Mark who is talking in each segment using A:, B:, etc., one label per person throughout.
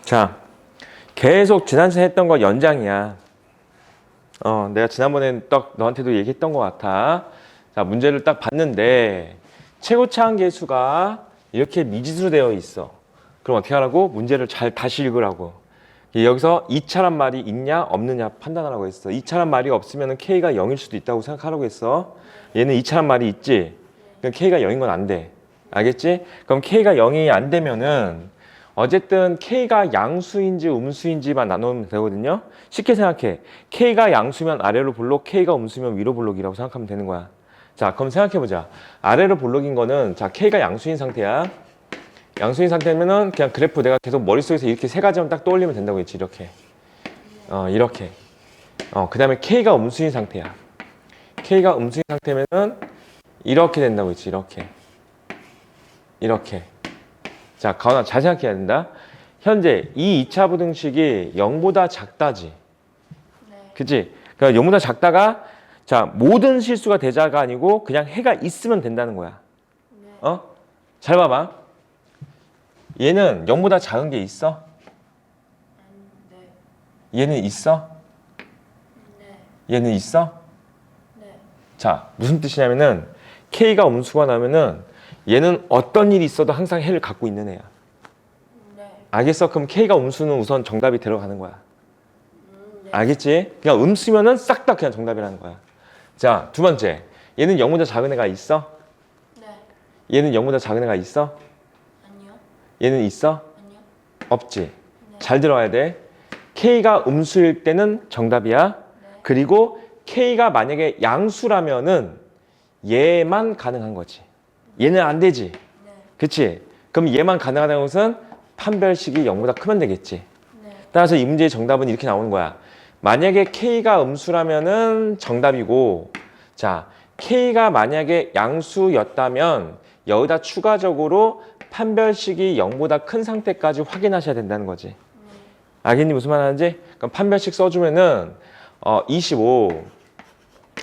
A: 자, 계속 지난 시간에 했던 거 연장이야. 내가 지난번에 딱 너한테도 얘기했던 것 같아. 자, 문제를 딱 봤는데 최고차항 계수가 이렇게 미지수로 되어 있어. 그럼 어떻게 하라고? 문제를 잘 다시 읽으라고. 여기서 2차란 말이 있냐 없느냐 판단하라고 했어. 2차란 말이 없으면 K가 0일 수도 있다고 생각하라고 했어. 얘는 2차란 말이 있지. 그럼 K가 0인 건 안 돼. 알겠지? 그럼 K가 0이 안 되면은 어쨌든 K가 양수인지 음수인지만 나누면 되거든요. 쉽게 생각해. K가 양수면 아래로 볼록, K가 음수면 위로 볼록이라고 생각하면 되는 거야. 자, 그럼 생각해보자. 아래로 볼록인 거는 자 K가 양수인 상태야. 양수인 상태면은 그냥 그래프 내가 계속 머릿속에서 이렇게 세 가지만 딱 떠올리면 된다고 했지. 이렇게. 이렇게. 그 다음에 K가 음수인 상태야. K가 음수인 상태면은 이렇게 된다고 했지. 이렇게. 이렇게. 자, 가은아 잘 생각해야 된다. 현재 이 2차 부등식이 0보다 작다지.
B: 네.
A: 그치? 그러니까 0보다 작다가 자, 모든 실수가 대자가 아니고 그냥 해가 있으면 된다는 거야.
B: 네.
A: 잘 봐봐. 얘는 0보다 작은 게 있어?
B: 네.
A: 얘는 있어?
B: 네.
A: 얘는 있어?
B: 네.
A: 자, 무슨 뜻이냐면은 K가 음수가 나면은 얘는 어떤 일이 있어도 항상 해를 갖고 있는 애야.
B: 네.
A: 알겠어? 그럼 K가 음수는 우선 정답이 들어가는 거야.
B: 네.
A: 알겠지? 그냥 음수면은 싹 다 그냥 정답이라는 거야. 자, 두 번째. 얘는 0보다 작은 애가 있어?
B: 네.
A: 얘는 0보다 작은 애가 있어?
B: 아니요.
A: 얘는 있어?
B: 아니요.
A: 없지?
B: 네.
A: 잘 들어야 돼. K가 음수일 때는 정답이야.
B: 네.
A: 그리고 K가 만약에 양수라면은 얘만 가능한 거지. 얘는 안 되지.
B: 네.
A: 그치? 그럼 얘만 가능하다는 것은 판별식이 0보다 크면 되겠지.
B: 네.
A: 따라서 이 문제의 정답은 이렇게 나오는 거야. 만약에 K가 음수라면은 정답이고, 자, K가 만약에 양수였다면 여기다 추가적으로 판별식이 0보다 큰 상태까지 확인하셔야 된다는 거지. 알겠니? 무슨 말 하는지? 그럼 판별식 써주면은 25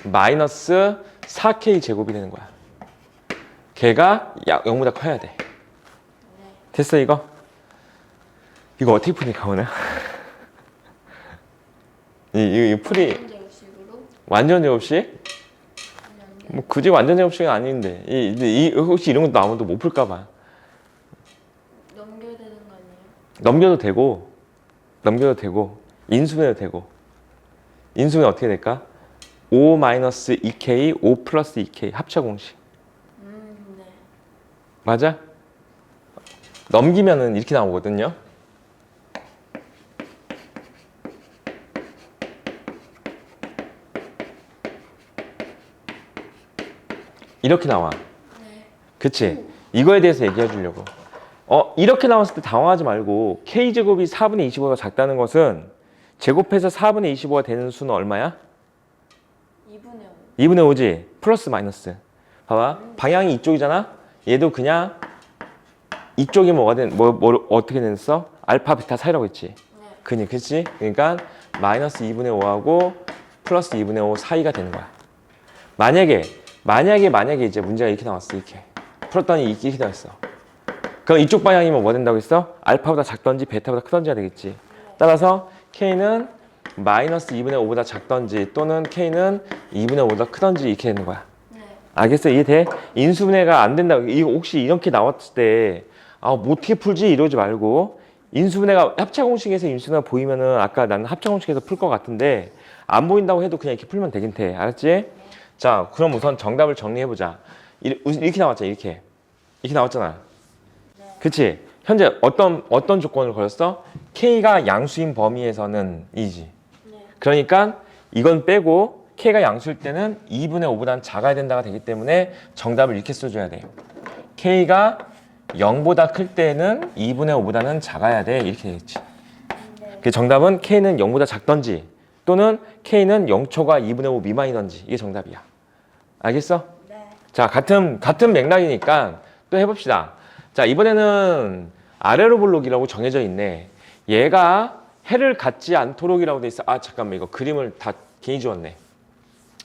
A: 마이너스 4K 제곱이 되는 거야. 걔가 0보다 커야 돼. 됐어 이거? 이거 어떻게 푸니까 오늘? 이 풀이
B: 제곱식으로?
A: 완전 제곱식? 뭐 굳이 완전 제곱식은 아닌데 혹시 이런 것도 아무도 못 풀까 봐.
B: 넘겨야 되는 거 아니에요?
A: 넘겨도 되고 인수분해도 되고. 인수분해 어떻게 될까? 5 마이너스 2K 5 플러스 2K 합차 공식.
B: 네.
A: 맞아? 넘기면은 이렇게 나오거든요. 이렇게 나와.
B: 네.
A: 그치? 이거에 대해서 얘기해 주려고. 이렇게 나왔을 때 당황하지 말고 K제곱이 4분의 25가 작다는 것은 제곱해서 4분의 25가 되는 수는 얼마야?
B: 2분의 5.
A: 2분의 5지? 플러스 마이너스. 봐봐. 방향이 이쪽이잖아? 얘도 그냥 이쪽이 어떻게 됐어? 알파, 베타 사이라고 했지?
B: 네.
A: 그치? 그러니까 마이너스 2분의 5하고 플러스 2분의 5 사이가 되는 거야. 만약에 이제 문제가 이렇게 나왔어. 이렇게. 풀었더니 이렇게 나왔어. 그럼 이쪽 방향이면 뭐 된다고 했어? 알파보다 작던지 베타보다 크던지가 되겠지. 따라서 K는 마이너스 2분의 5보다 작던지 또는 K는 2분의 5보다 크던지 이렇게 되는 거야.
B: 네.
A: 알겠어? 이해돼? 인수분해가 안 된다. 이거 혹시 이렇게 나왔을 때 뭐 어떻게 풀지? 이러지 말고 인수분해가 합차공식에서 인수분해가 보이면은 아까 나는 합차공식에서 풀 것 같은데 안 보인다고 해도 그냥 이렇게 풀면 되긴 돼. 알았지? 자, 그럼 우선 정답을 정리해보자. 이렇게 나왔잖아. 이렇게 나왔잖아. 그치? 현재 어떤 조건을 걸었어? K가 양수인 범위에서는 이지.
B: 네.
A: 그러니까 이건 빼고 K가 양수일 때는 2분의 5보다는 작아야 된다가 되기 때문에 정답을 이렇게 써줘야 돼. K가 0보다 클 때는 2분의 5보다는 작아야 돼. 이렇게 되겠지.
B: 네.
A: 그 정답은 K는 0보다 작던지 또는 K는 0초가 2분의 5 미만이던지 이게 정답이야. 알겠어?
B: 네.
A: 자, 같은 맥락이니까 또 해봅시다. 자, 이번에는 아래로 볼록이라고 정해져 있네. 얘가 해를 갖지 않도록이라고 돼 있어. 잠깐만 이거 그림을 다 괜히 지웠네.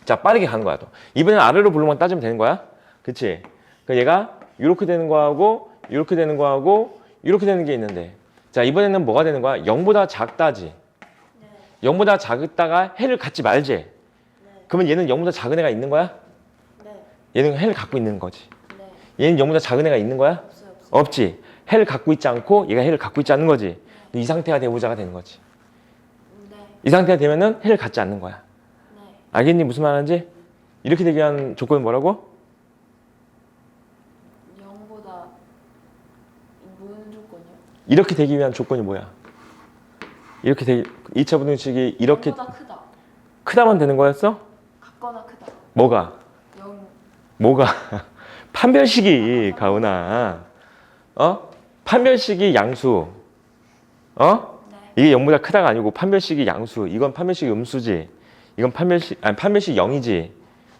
A: 자, 빠르게 가는 거야 또. 이번에는 아래로 볼록만 따지면 되는 거야. 그치? 그러니까 얘가 이렇게 되는 거하고 이렇게 되는 거하고 이렇게 되는 게 있는데 자, 이번에는 뭐가 되는 거야? 0보다 작다지.
B: 네.
A: 0보다 작다가 해를 갖지 말지.
B: 네.
A: 그러면 얘는 0보다 작은 애가 있는 거야?
B: 네.
A: 얘는 해를 갖고 있는 거지.
B: 네.
A: 얘는 0보다 작은 애가 있는 거야?
B: 없어요. 없어요.
A: 없지. 해를 갖고 있지 않고 얘가 해를 갖고 있지 않는 거지. 이 상태가 대보자가 되는 거지.
B: 네.
A: 이 상태가 되면은 해를 갖지 않는 거야.
B: 네.
A: 알겠니? 무슨 말하는지? 이렇게 되기 위한 조건은 뭐라고?
B: 0보다 무슨 조건이요?
A: 이렇게 되기 위한 조건이 뭐야? 이렇게 되기 2차 부등식이 이렇게
B: 0보다 크다.
A: 크다만 되는 거였어?
B: 같거나 크다.
A: 뭐가?
B: 0.
A: 뭐가? 판별식이 가훈아. 판별식이 양수.
B: 네.
A: 이게 0보다 크다가 아니고 판별식이 양수. 이건 판별식이 음수지. 이건 판별식 0이지.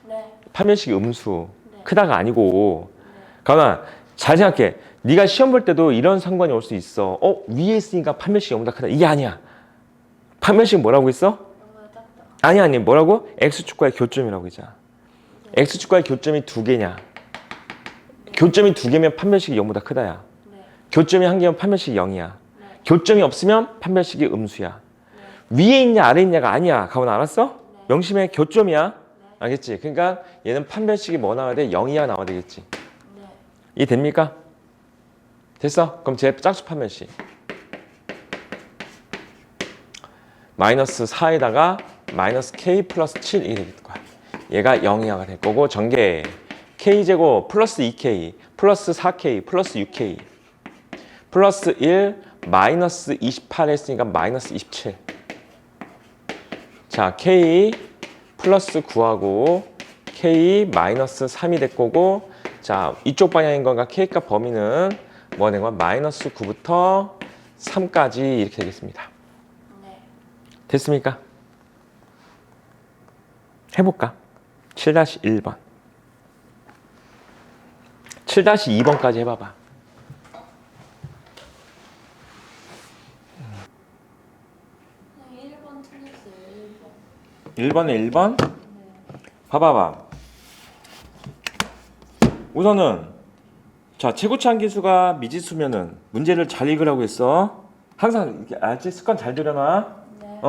B: 네.
A: 판별식이 음수.
B: 네.
A: 크다가 아니고.
B: 네.
A: 가훈아, 잘 생각해. 네가 시험 볼 때도 이런 상관이 올 수 있어. 위에 있으니까 판별식이 0보다 크다. 이게 아니야. 판별식은 뭐라고 했어?
B: 0보다 작다.
A: 아니 뭐라고? x축과의 교점이라고 했잖아. x축과의 교점이 2개냐. 교점이 2개면 판별식이 0보다 크다야.
B: 네.
A: 교점이 1개면 판별식이 0이야.
B: 네.
A: 교점이 없으면 판별식이 음수야. 위에 있냐 아래 있냐가 아니야. 가훈아 알았어?
B: 네.
A: 명심해. 교점이야.
B: 네.
A: 알겠지? 그러니까 얘는 판별식이 뭐 나와야 돼? 0이야 나와야 되겠지.
B: 네.
A: 이해됩니까? 됐어? 그럼 제 짝수 판별식. 마이너스 4에다가 마이너스 k 플러스 7 이렇게 될 거야. 얘가 0이야가 될 거고 전개 k제곱 플러스 2k 플러스 4k 플러스 6k 플러스 1 마이너스 28 했으니까 마이너스 27. 자, k 플러스 9하고 k 마이너스 3이 될 거고 자, 이쪽 방향인 건가 k값 범위는 뭐가 된 거야? 마이너스 9부터 3까지 이렇게 되겠습니다.
B: 네.
A: 됐습니까? 해볼까? 7-1번 7-2번까지 해봐봐.
B: 그냥 1번 틀렸어요.
A: 1번에 1번?
B: 네.
A: 봐봐봐. 우선은 자, 최고치 한계수가 미지수면은 문제를 잘 읽으라고 했어. 항상 이렇게 알지? 습관 잘 들여놔.
B: 네.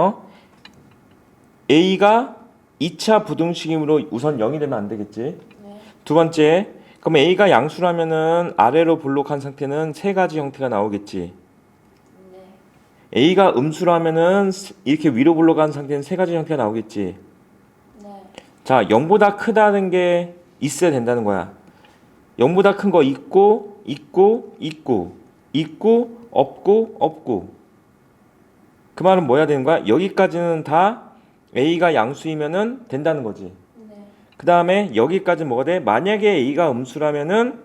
A: A가 2차 부등식이므로 우선 0이 되면 안 되겠지.
B: 네.
A: 두 번째, 그럼 A가 양수라면은 아래로 볼록한 상태는 세 가지 형태가 나오겠지.
B: 네.
A: A가 음수라면은 이렇게 위로 볼록한 상태는 세 가지 형태가 나오겠지.
B: 네.
A: 자, 0보다 크다는 게 있어야 된다는 거야. 0보다 큰 거 있고, 없고. 그 말은 뭐야 되는 거야? 여기까지는 다 A가 양수이면은 된다는 거지.
B: 네.
A: 그 다음에 여기까지 뭐가 돼? 만약에 A가 음수라면은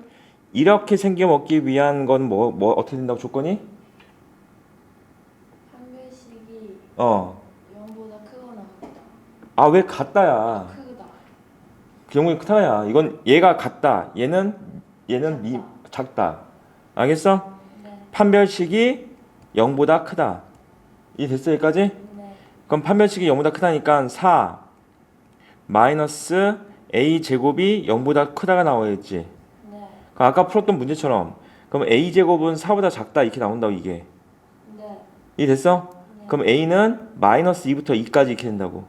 A: 이렇게 생겨 먹기 위한 건 뭐 어떻게 된다고 조건이?
B: 판별식이
A: 어.
B: 0보다 크거나 같다.
A: 아, 왜 같다야?
B: 크다.
A: 그 경우에 크다야. 이건 얘가 같다. 얘는 작다. 알겠어?
B: 네.
A: 판별식이 0보다 크다. 이 됐어 여기까지?
B: 네.
A: 그럼 판별식이 0보다 크다니까 4 마이너스 a 제곱이 0보다 크다가 나와야지.
B: 네.
A: 그럼 아까 풀었던 문제처럼 그럼 a 제곱은 4보다 작다 이렇게 나온다고 이게.
B: 네.
A: 이 됐어?
B: 네.
A: 그럼 a는 마이너스 2부터 2까지 이렇게 된다고.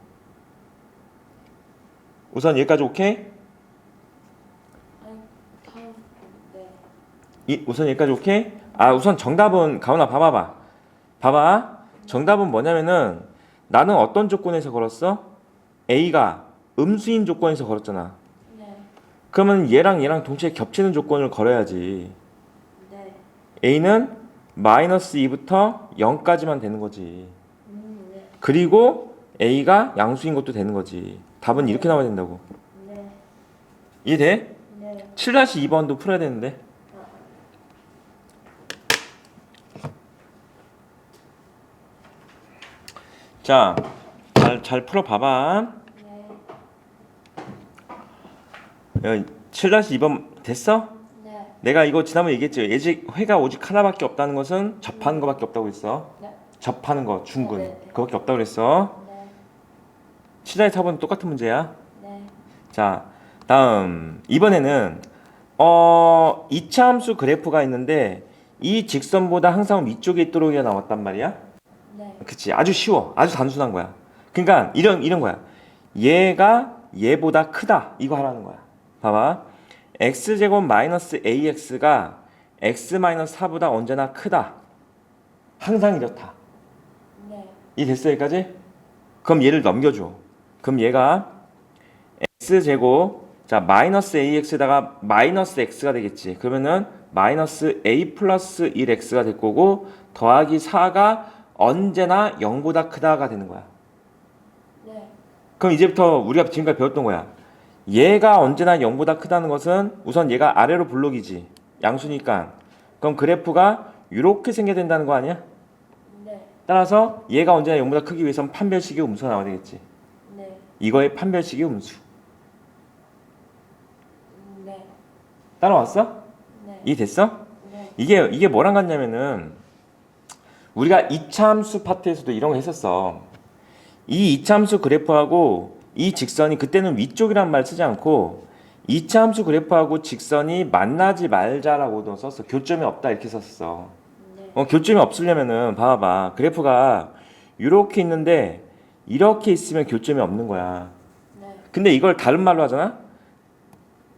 A: 우선 여기까지 오케이?
B: 아니, 다음. 네.
A: 우선 여기까지 오케이? 우선 정답은 가훈아 봐봐. 정답은 뭐냐면은 나는 어떤 조건에서 걸었어? A가 음수인 조건에서 걸었잖아.
B: 네.
A: 그러면 얘랑 동시에 겹치는 조건을 걸어야지.
B: 네.
A: A는 마이너스 2부터 0까지만 되는 거지.
B: 네.
A: 그리고 A가 양수인 것도 되는 거지. 답은 이렇게 나와야 된다고.
B: 네.
A: 이해돼?
B: 네.
A: 7-2번도 풀어야 되는데. 자, 잘 풀어봐봐.
B: 네.
A: 7-2번 됐어?
B: 네.
A: 내가 이거 지난번에 얘기했죠. 회가 오직 하나밖에 없다는 것은 접하는 거밖에 없다고 했어.
B: 네.
A: 접하는 거, 중근.
B: 네.
A: 그거밖에 없다고 그랬어.
B: 네.
A: 7-4번은 똑같은 문제야.
B: 네.
A: 자, 다음. 이번에는 2차 함수 그래프가 있는데 이 직선보다 항상 위쪽에 있도록 나왔단 말이야.
B: 네.
A: 그치? 아주 쉬워. 아주 단순한 거야. 그러니까 이런 거야. 얘가 얘보다 크다. 이거 하라는 거야. 봐봐. x제곱 마이너스 ax가 x 마이너스 4보다 언제나 크다. 항상 이렇다.
B: 네.
A: 이 됐어 여기까지? 그럼 얘를 넘겨줘. 그럼 얘가 x제곱 자 마이너스 ax에다가 마이너스 x가 되겠지. 그러면은 마이너스 a 플러스 1x가 될 거고 더하기 4가 언제나 0보다 크다가 되는 거야.
B: 네.
A: 그럼 이제부터 우리가 지금까지 배웠던 거야. 얘가 언제나 0보다 크다는 것은 우선 얘가 아래로 블록이지. 양수니까. 그럼 그래프가 이렇게 생겨야 된다는 거 아니야?
B: 네.
A: 따라서 얘가 언제나 0보다 크기 위해서는 판별식의 음수가 나와야 되겠지.
B: 네.
A: 이거의 판별식의 음수.
B: 네.
A: 따라왔어?
B: 네.
A: 이해됐어?
B: 네.
A: 이게 뭐랑 같냐면은 우리가 이차함수 파트에서도 이런 거 했었어. 이 이차함수 그래프하고 이 직선이 그때는 위쪽이란 말 쓰지 않고 이차함수 그래프하고 직선이 만나지 말자라고도 썼어. 교점이 없다 이렇게 썼어.
B: 네.
A: 교점이 없으려면은 봐봐. 그래프가 이렇게 있는데 이렇게 있으면 교점이 없는 거야.
B: 네.
A: 근데 이걸 다른 말로 하잖아.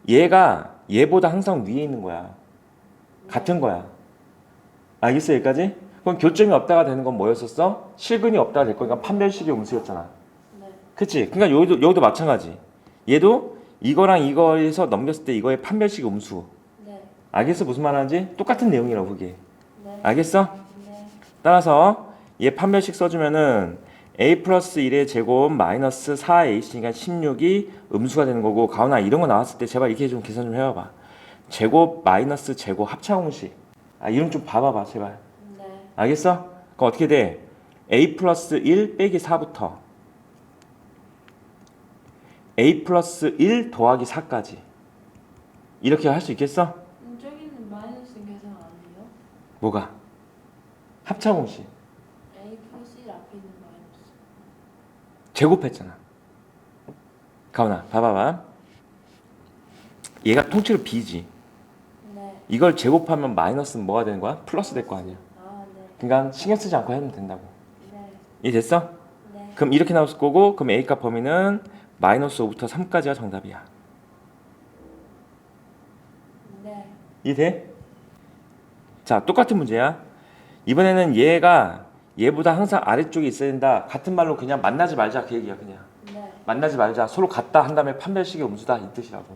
A: 얘가 얘보다 항상 위에 있는 거야. 같은 거야. 알겠어 여기까지? 그럼 교점이 없다가 되는 건 뭐였었어? 실근이 없다가 될 거니까 판별식의 음수였잖아.
B: 네.
A: 그치? 그러니까 여기도 마찬가지. 얘도 이거랑 이거에서 넘겼을 때 이거의 판별식의 음수.
B: 네.
A: 알겠어? 무슨 말 하는지? 똑같은 내용이라고 그게.
B: 네.
A: 알겠어?
B: 네.
A: 따라서 얘 판별식 써주면은 a 플러스 1의 제곱 마이너스 4ac니까 16이 음수가 되는 거고 가훈아 이런 거 나왔을 때 제발 이렇게 좀 계산 좀 해봐봐. 제곱 마이너스 제곱 합차공식. 이름 좀 봐봐봐 제발.
B: 네.
A: 알겠어? 그럼 어떻게 돼? a 플러스 1 빼기 4부터 a 플러스 1 더하기 4까지 이렇게 할 수 있겠어?
B: 저기는 마이너스 계산 아니에요?
A: 뭐가? 합차공식
B: A 플러스 1 앞에 있는 마이너스.
A: 제곱했잖아. 가훈아 봐봐봐. 얘가 통째로 b지.
B: 네.
A: 이걸 제곱하면 마이너스는 뭐가 되는 거야? 플러스 될 거 아니야.
B: 아, 네.
A: 그러니까 신경 쓰지 않고 하면 된다고.
B: 네.
A: 이해됐어?
B: 네.
A: 그럼 이렇게 나왔을 거고 그럼 a값 범위는 마이너스 5부터 3까지가 정답이야.
B: 네.
A: 이해돼? 자 똑같은 문제야. 이번에는 얘보다 항상 아래쪽에 있어야 된다. 같은 말로 그냥 만나지 말자 그 얘기야 그냥.
B: 네.
A: 만나지 말자. 서로 같다 한 다음에 판별식의 음수다 이 뜻이라고.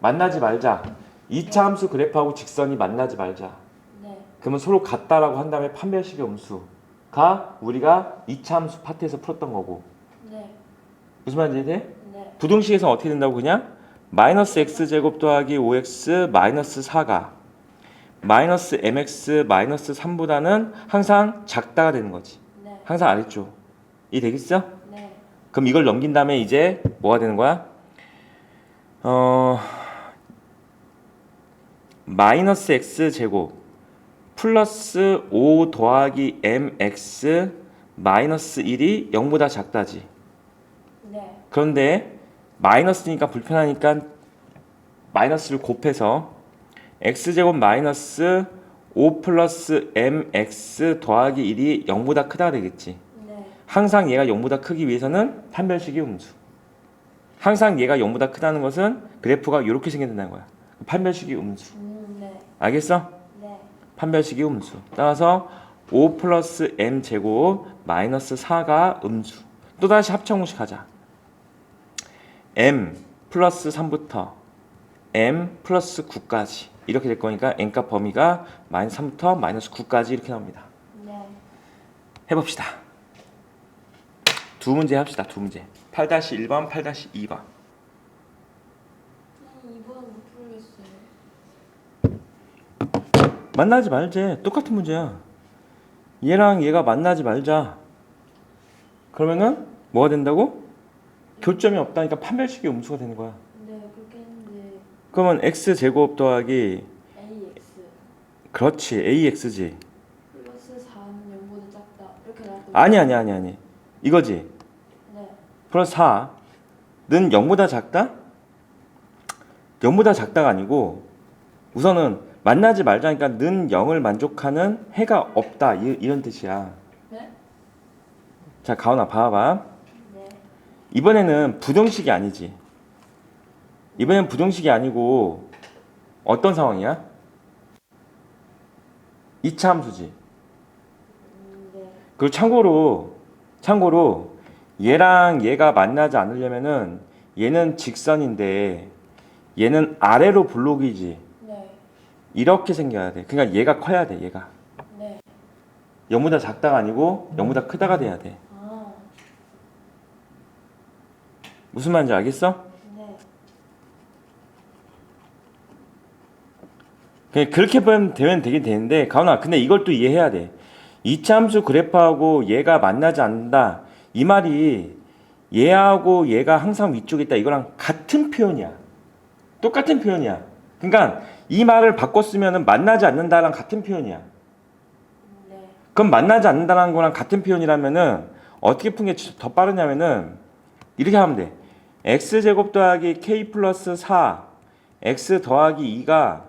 A: 만나지 말자. 2차 함수 그래프하고 직선이 만나지 말자.
B: 네.
A: 그러면 서로 같다라고 한 다음에 판별식의 음수가 우리가 2차 함수 파트에서 풀었던 거고.
B: 네.
A: 무슨 말인지 이해돼?
B: 네.
A: 부등식에서 어떻게 된다고 그냥? 마이너스 x제곱 더하기 5x 마이너스 4가 마이너스 mx 마이너스 3보다는 항상 작다가 되는 거지.
B: 네.
A: 항상 아래쪽. 이 되겠어?
B: 네.
A: 그럼 이걸 넘긴 다음에 이제 뭐가 되는 거야? 마이너스 x제곱 플러스 5 더하기 mx 마이너스 1이 0보다 작다지.
B: 네.
A: 그런데 마이너스니까 불편하니까 마이너스를 곱해서 x제곱 마이너스 5 플러스 mx 더하기 1이 0보다 크다 되겠지.
B: 네.
A: 항상 얘가 0보다 크기 위해서는 판별식의 음수. 항상 얘가 0보다 크다는 것은 그래프가 이렇게 생긴다는 거야. 판별식의 음수.
B: 네.
A: 알겠어?
B: 네.
A: 판별식의 음수. 따라서 5 플러스 m 제곱 마이너스 4가 음수. 또다시 합성공식 하자. m 플러스 3부터 m 플러스 9까지 이렇게 될 거니까 n값 범위가 마이너스 3부터 마이너스 9까지 이렇게 나옵니다.
B: 네.
A: 해봅시다. 두 문제 합시다. 두 문제. 8-1번, 8-2번.
B: 2번 못 풀겠어요.
A: 만나지 말지. 똑같은 문제야. 얘랑 얘가 만나지 말자. 그러면은 뭐가 된다고? 교점이 없다니까 판별식의 음수가 되는 거야.
B: 네, 그렇게 했는데
A: 그러면 x제곱 더하기
B: AX
A: 그렇지 ax지.
B: 플러스 4는 0보다 작다. 이렇게 나왔거든요.
A: 아니 이거지.
B: 네.
A: 플러스 4는 0보다 작다? 0보다 작다가 아니고 우선은 만나지 말자니까 는 0을 만족하는 해가 없다 이런 뜻이야.
B: 네?
A: 자, 가온아 봐봐.
B: 네.
A: 이번에는 부등식이 아니지. 이번엔 부등식이 아니고 어떤 상황이야? 2차 함수지.
B: 네.
A: 그리고 참고로 얘랑 얘가 만나지 않으려면은 얘는 직선인데 얘는 아래로 블록이지.
B: 네.
A: 이렇게 생겨야 돼. 그러니까 얘가 커야 돼. 얘가
B: 네.
A: 0보다 작다가 아니고 0보다 크다가 돼야 돼.
B: 아.
A: 무슨 말인지 알겠어?
B: 네.
A: 그냥 그렇게 되면 되긴 되는데 가훈아 근데 이걸 또 이해해야 돼. 이차함수 그래프하고 얘가 만나지 않는다 이 말이 얘하고 얘가 항상 위쪽에 있다 이거랑 같은 표현이야. 똑같은 표현이야. 그러니까 이 말을 바꿔 쓰면은 만나지 않는다랑 같은 표현이야.
B: 네.
A: 그럼 만나지 않는다는 거랑 같은 표현이라면은 어떻게 푸는 게 더 빠르냐면은 이렇게 하면 돼. x제곱 더하기 k 플러스 4 x 더하기 2가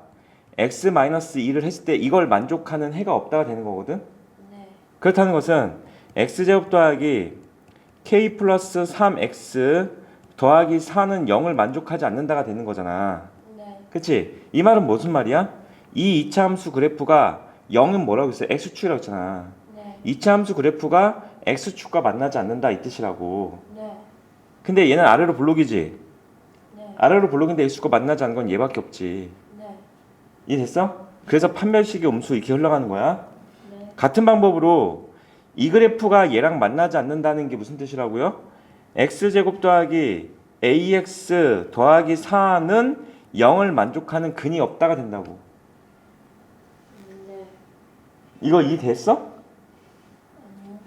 A: x 마이너스 2를 했을 때 이걸 만족하는 해가 없다가 되는 거거든.
B: 네.
A: 그렇다는 것은 x제곱 더하기 k 플러스 3x 더하기 4는 0을 만족하지 않는다가 되는 거잖아.
B: 네.
A: 그치? 이 말은 무슨 말이야? 이 2차 함수 그래프가 0은 뭐라고 했어? x축이라고 했잖아.
B: 네.
A: 2차 함수 그래프가 x축과 만나지 않는다 이 뜻이라고.
B: 네.
A: 근데 얘는 아래로 블록이지.
B: 네.
A: 아래로 블록인데 x축과 만나지 않는 건 얘밖에 없지.
B: 네.
A: 이해됐어? 그래서 판별식의 음수 이렇게 흘러가는 거야.
B: 네.
A: 같은 방법으로 이 그래프가 얘랑 만나지 않는다는 게 무슨 뜻이라고요? x제곱 더하기 ax 더하기 4는 0을 만족하는 근이 없다가 된다고.
B: 네.
A: 이거 이해됐어?
B: 아니요.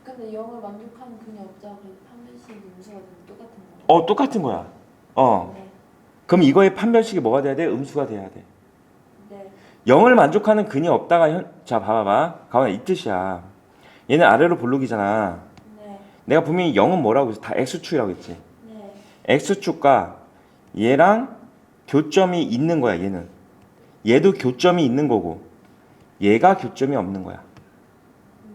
B: 근데 영을 만족하는 근이 없자 그 판별식 음수가 되면 똑같은 거예요.
A: 똑같은 거야.
B: 네.
A: 그럼 이거의 판별식이 뭐가 돼야 돼? 음수가 돼야 돼.
B: 네.
A: 0을 만족하는 근이 없다가 자 봐봐봐. 가만아 이 뜻이야. 얘는 아래로 블록이잖아.
B: 네.
A: 내가 분명히 0은 뭐라고 했어? 다 x축이라고 했지.
B: 네.
A: x축과 얘랑 교점이 있는 거야. 얘는 얘도 교점이 있는 거고 얘가 교점이 없는 거야.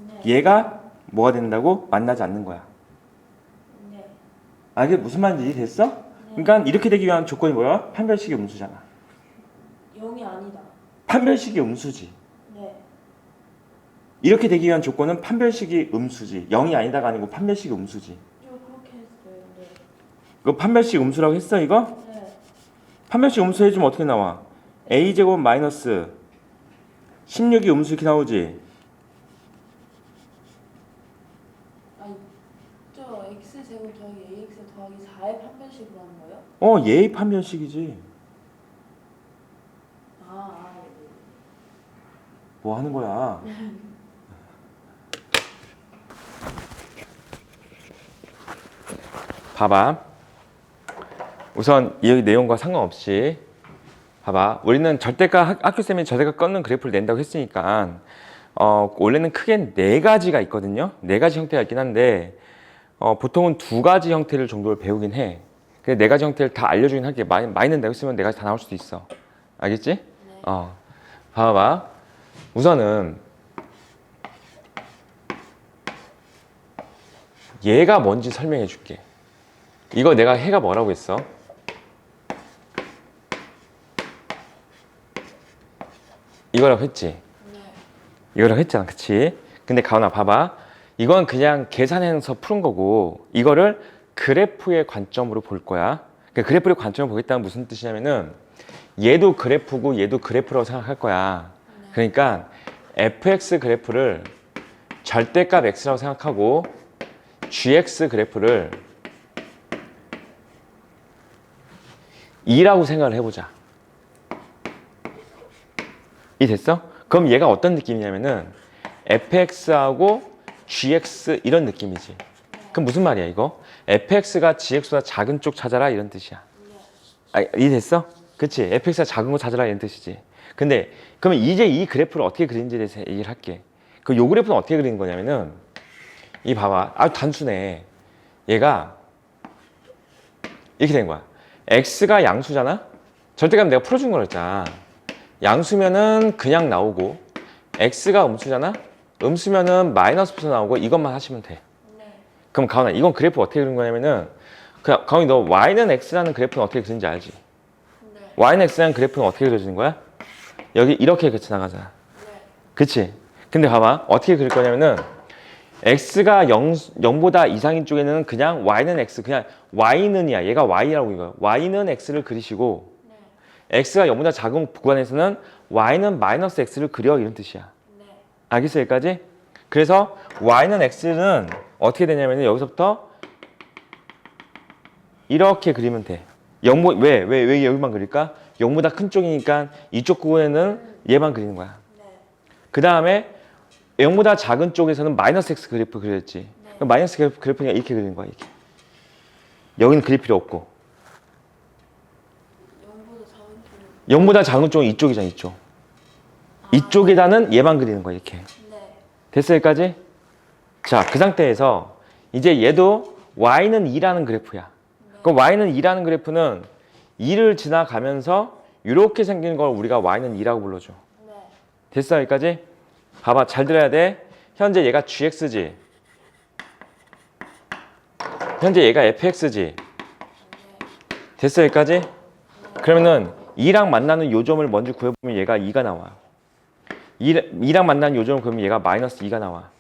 B: 네.
A: 얘가 뭐가 된다고? 만나지 않는 거야.
B: 네.
A: 아 이게 무슨 말인지 이해됐어? 그러니까 이렇게 되기 위한 조건이 뭐야? 판별식의 음수잖아.
B: 영이 아니다.
A: 판별식의 음수지.
B: 네.
A: 이렇게 되기 위한 조건은 판별식이 음수지. 0이 아니다가 아니고 판별식이 음수지.
B: 저 그렇게 했어요. 네.
A: 이거 판별식 음수라고 했어 이거?
B: 네.
A: 판별식 음수 해주면 어떻게 나와? a제곱 마이너스 16이 음수 이렇게 나오지.
B: 아니, 저 x 제곱 더하기 ax 더하기 4의 판별식으로 하는 거예요?
A: 얘의 판별식이지.
B: 아, 네.
A: 뭐 하는 거야? 봐봐. 우선 이 내용과 상관없이 봐봐. 우리는 절대가 학교쌤이 절대가 꺾는 그래프를 낸다고 했으니까 원래는 크게 네 가지가 있거든요. 네 가지 형태가 있긴 한데 보통은 두 가지 형태를 정도를 배우긴 해. 근데 네 가지 형태를 다 알려주긴 할게. 많이 낸다고 했으면 네 가지 다 나올 수도 있어. 알겠지?
B: 네.
A: 봐봐. 우선은 얘가 뭔지 설명해 줄게. 이거 내가 해가 뭐라고 했어? 이거라고 했지?
B: 네.
A: 이거라고 했잖아. 그치? 근데 가은아 봐봐. 이건 그냥 계산해서 푸는 거고 이거를 그래프의 관점으로 볼 거야. 그래프의 관점을 보겠다는 무슨 뜻이냐면은 얘도 그래프고 얘도 그래프라고 생각할 거야.
B: 네.
A: 그러니까 fx 그래프를 절대값 x라고 생각하고 gx 그래프를 2라고 생각을 해보자. 이 됐어? 그럼 얘가 어떤 느낌이냐면은 fx하고 gx 이런 느낌이지. 그럼 무슨 말이야 이거? fx가 gx보다 작은 쪽 찾아라 이런 뜻이야. 이 됐어? 그치? fx가 작은 거 찾아라 이런 뜻이지. 근데 그러면 이제 이 그래프를 어떻게 그리는지에 대해서 얘기를 할게. 요 그래프는 어떻게 그리는 거냐면은 이 봐봐. 아주 단순해. 얘가 이렇게 된 거야. x가 양수잖아? 절대값 내가 풀어준 거랬잖아. 양수면은 그냥 나오고 x가 음수잖아? 음수면은 마이너스 부터 나오고 이것만 하시면 돼.
B: 네.
A: 그럼 가은아 이건 그래프 어떻게 그린 거냐면은 그냥 가은이 너 y는 x라는 그래프는 어떻게 그리는지 알지?
B: 네.
A: y는 x라는 그래프는 어떻게 그려지는 거야? 여기 이렇게 지나가잖아.
B: 네.
A: 그치? 근데 봐봐 어떻게 그릴 거냐면은 x가 0보다 이상인 쪽에는 그냥 y는 x 그냥 y는이야. 얘가 y라고 이거야. y는 x를 그리시고
B: 네.
A: x가 0보다 작은 구간에서는 y는 마이너스 x를 그려 이런 뜻이야.
B: 네.
A: 알겠어 여기까지? 그래서 y는 x는 어떻게 되냐면 여기서부터 이렇게 그리면 돼. 왜 여기만 그릴까? 0보다 큰 쪽이니까 이쪽 구간에는 얘만 그리는 거야.
B: 네.
A: 그 다음에 0보다 작은 쪽에서는 마이너스 x 그래프 그렸지.
B: 네.
A: 그럼 마이너스 그래프니까 이렇게 그리는 거야. 이렇게. 여기는 그릴 필요 없고. 0보다 작은 쪽은 이쪽이잖아. 이쪽. 이쪽에다는 얘만 그리는 거야. 이렇게.
B: 네.
A: 됐어 여기까지? 자, 그 상태에서 이제 얘도 y는 2라는 그래프야. 그럼 y는 2라는 그래프는 2를 지나가면서 이렇게 생기는 걸 우리가 y는 2라고 불러줘.
B: 네.
A: 됐어 여기까지? 봐봐 잘 들어야 돼. 현재 얘가 gx지. 현재 얘가 fx지. 됐어 여기까지? 그러면은 2랑 만나는 요점을 먼저 구해보면 얘가 2가 나와. 2랑 만나는 요점을 구하면 얘가 마이너스 2가 나와.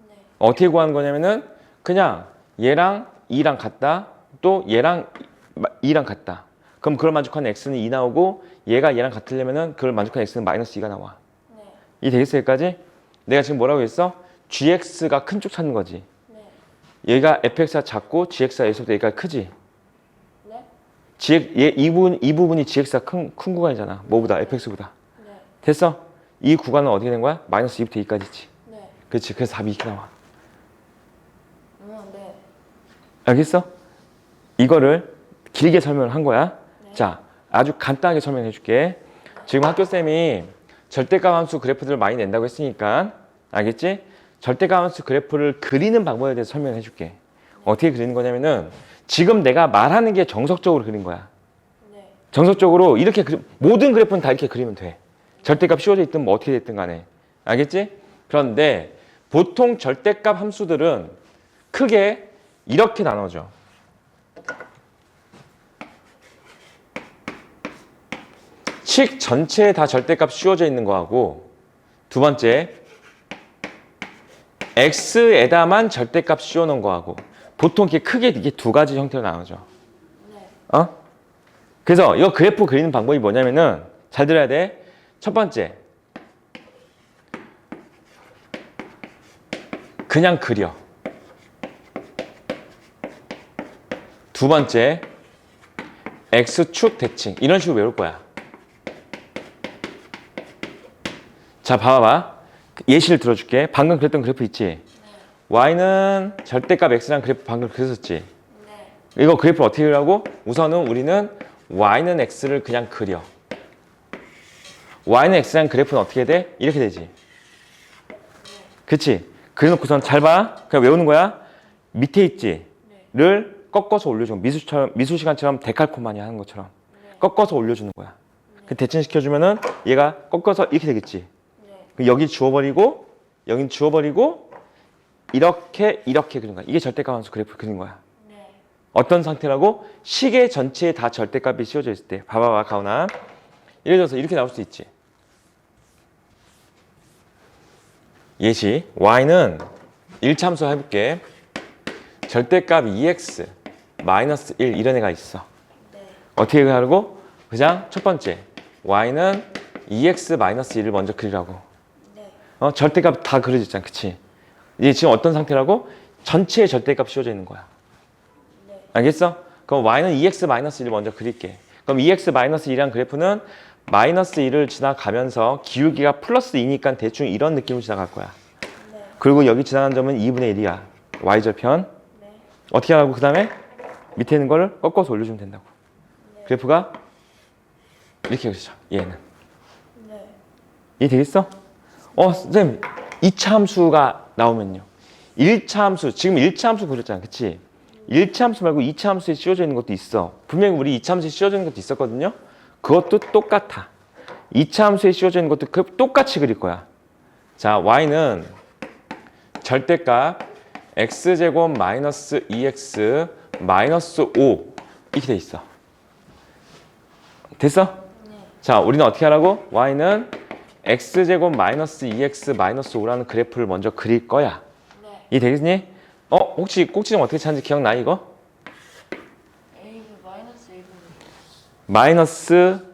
B: 네.
A: 어떻게 구하는 거냐면은 그냥 얘랑 2랑 같다. 또 얘랑 2랑 같다. 그럼 그걸 만족하는 x는 2 나오고 얘가 얘랑 같으려면은 그걸 만족하는 x는 마이너스 2가 나와.
B: 네.
A: 이 되겠어 여기까지? 내가 지금 뭐라고 했어? gx가 큰 쪽 찾는 거지.
B: 네.
A: 얘가 fx가 작고 gx가 여기서부터 여기까지 크지.
B: 네.
A: 이 부분이 gx가 큰 구간이잖아. 뭐보다? fx보다.
B: 네.
A: 됐어? 이 구간은 어떻게 된 거야? 마이너스 2부터 2까지지.
B: 네.
A: 그렇지. 그래서 답이 이렇게 나와.
B: 네.
A: 알겠어? 이거를 길게 설명을 한 거야.
B: 네.
A: 자, 아주 간단하게 설명해 줄게. 지금 학교쌤이 절대값 함수 그래프들을 많이 낸다고 했으니까 알겠지? 절대값 함수 그래프를 그리는 방법에 대해서 설명해 줄게. 어떻게 그리는 거냐면은 지금 내가 말하는 게 정석적으로 그린 거야.
B: 네.
A: 정석적으로 이렇게 모든 그래프는 다 이렇게 그리면 돼. 절대값 씌워져 있든 뭐 어떻게 됐든 간에. 알겠지? 그런데 보통 절대값 함수들은 크게 이렇게 나눠져. 식 전체에 다 절대값 씌워져 있는 거하고 두 번째 x에다만 절대값 씌워 놓은 거하고 보통 이렇게 크게 이게 두 가지 형태로 나눠져.
B: 네.
A: 그래서 이거 그래프 그리는 방법이 뭐냐면은 잘 들어야 돼. 첫 번째 그냥 그려. 두 번째 x축 대칭 이런 식으로 외울 거야. 자 봐봐. 예시를 들어줄게. 방금 그랬던 그래프 있지?
B: 네.
A: y는 절대값 x랑 그래프 방금 그렸었지?
B: 네.
A: 이거 그래프를 어떻게 그리라고? 우선은 우리는 y는 x를 그냥 그려. y는 x랑 그래프는 어떻게 돼? 이렇게 되지. 그치? 그래놓고선 잘 봐. 그냥 외우는 거야. 밑에 있지?
B: 네.
A: 를 꺾어서 올려주는 미술 시간처럼 데칼코마니 하는 것처럼
B: 네.
A: 꺾어서 올려주는 거야. 그 대칭시켜주면은 얘가 꺾어서 이렇게 되겠지.
B: 네.
A: 그럼 여기 주워버리고 여긴 주워버리고 이렇게 그린 거야. 이게 절대값 함수 그래프 그린 거야.
B: 네.
A: 어떤 상태라고? 시계 전체에 다 절대값이 씌워져 있을 때. 봐봐봐 가훈아. 예를 들어서 이렇게 나올 수 있지. 예시 y는 1차 함수 해볼게. 절대값 2x 마이너스 1 이런 애가 있어.
B: 네.
A: 어떻게 하라고? 그냥 첫 번째 y는 2x 마이너스 1을 먼저 그리라고.
B: 네.
A: 절대값 다 그려졌잖아. 그치? 이게 지금 어떤 상태라고? 전체에 절대값 씌워져 있는 거야.
B: 네.
A: 알겠어? 그럼 y는 2x 마이너스 1을 먼저 그릴게. 그럼 2x 마이너스 1이란 그래프는 마이너스 1을 지나가면서 기울기가 플러스 2니까 대충 이런 느낌으로 지나갈 거야.
B: 네.
A: 그리고 여기 지나간 점은 2분의 1이야. y절편.
B: 네.
A: 어떻게 하라고? 그 다음에 밑에 있는 거를 꺾어서 올려주면 된다고. 그래프가 이렇게 그리죠. 얘는.
B: 네.
A: 이해 되겠어? 선생님 2차 함수가 나오면요. 1차 함수, 지금 1차 함수 그렸잖아. 그치? 1차 함수 말고 2차 함수에 씌워져 있는 것도 있어. 분명히 우리 2차 함수에 씌워져 있는 것도 있었거든요. 그것도 똑같아. 2차 함수에 씌워져 있는 것도 똑같이 그릴 거야. 자, y는 절대값 x제곱 마이너스 2x 마이너스 5 이렇게 돼 있어. 됐어?
B: 네.
A: 자, 우리는 어떻게 하라고? y는 x제곱 마이너스 2x 마이너스 5라는 그래프를 먼저 그릴 거야.
B: 네.
A: 이 되겠니? 혹시 꼭지점 어떻게 찾는지 기억나 이거?
B: A는 마이너스 1분의
A: 마이너스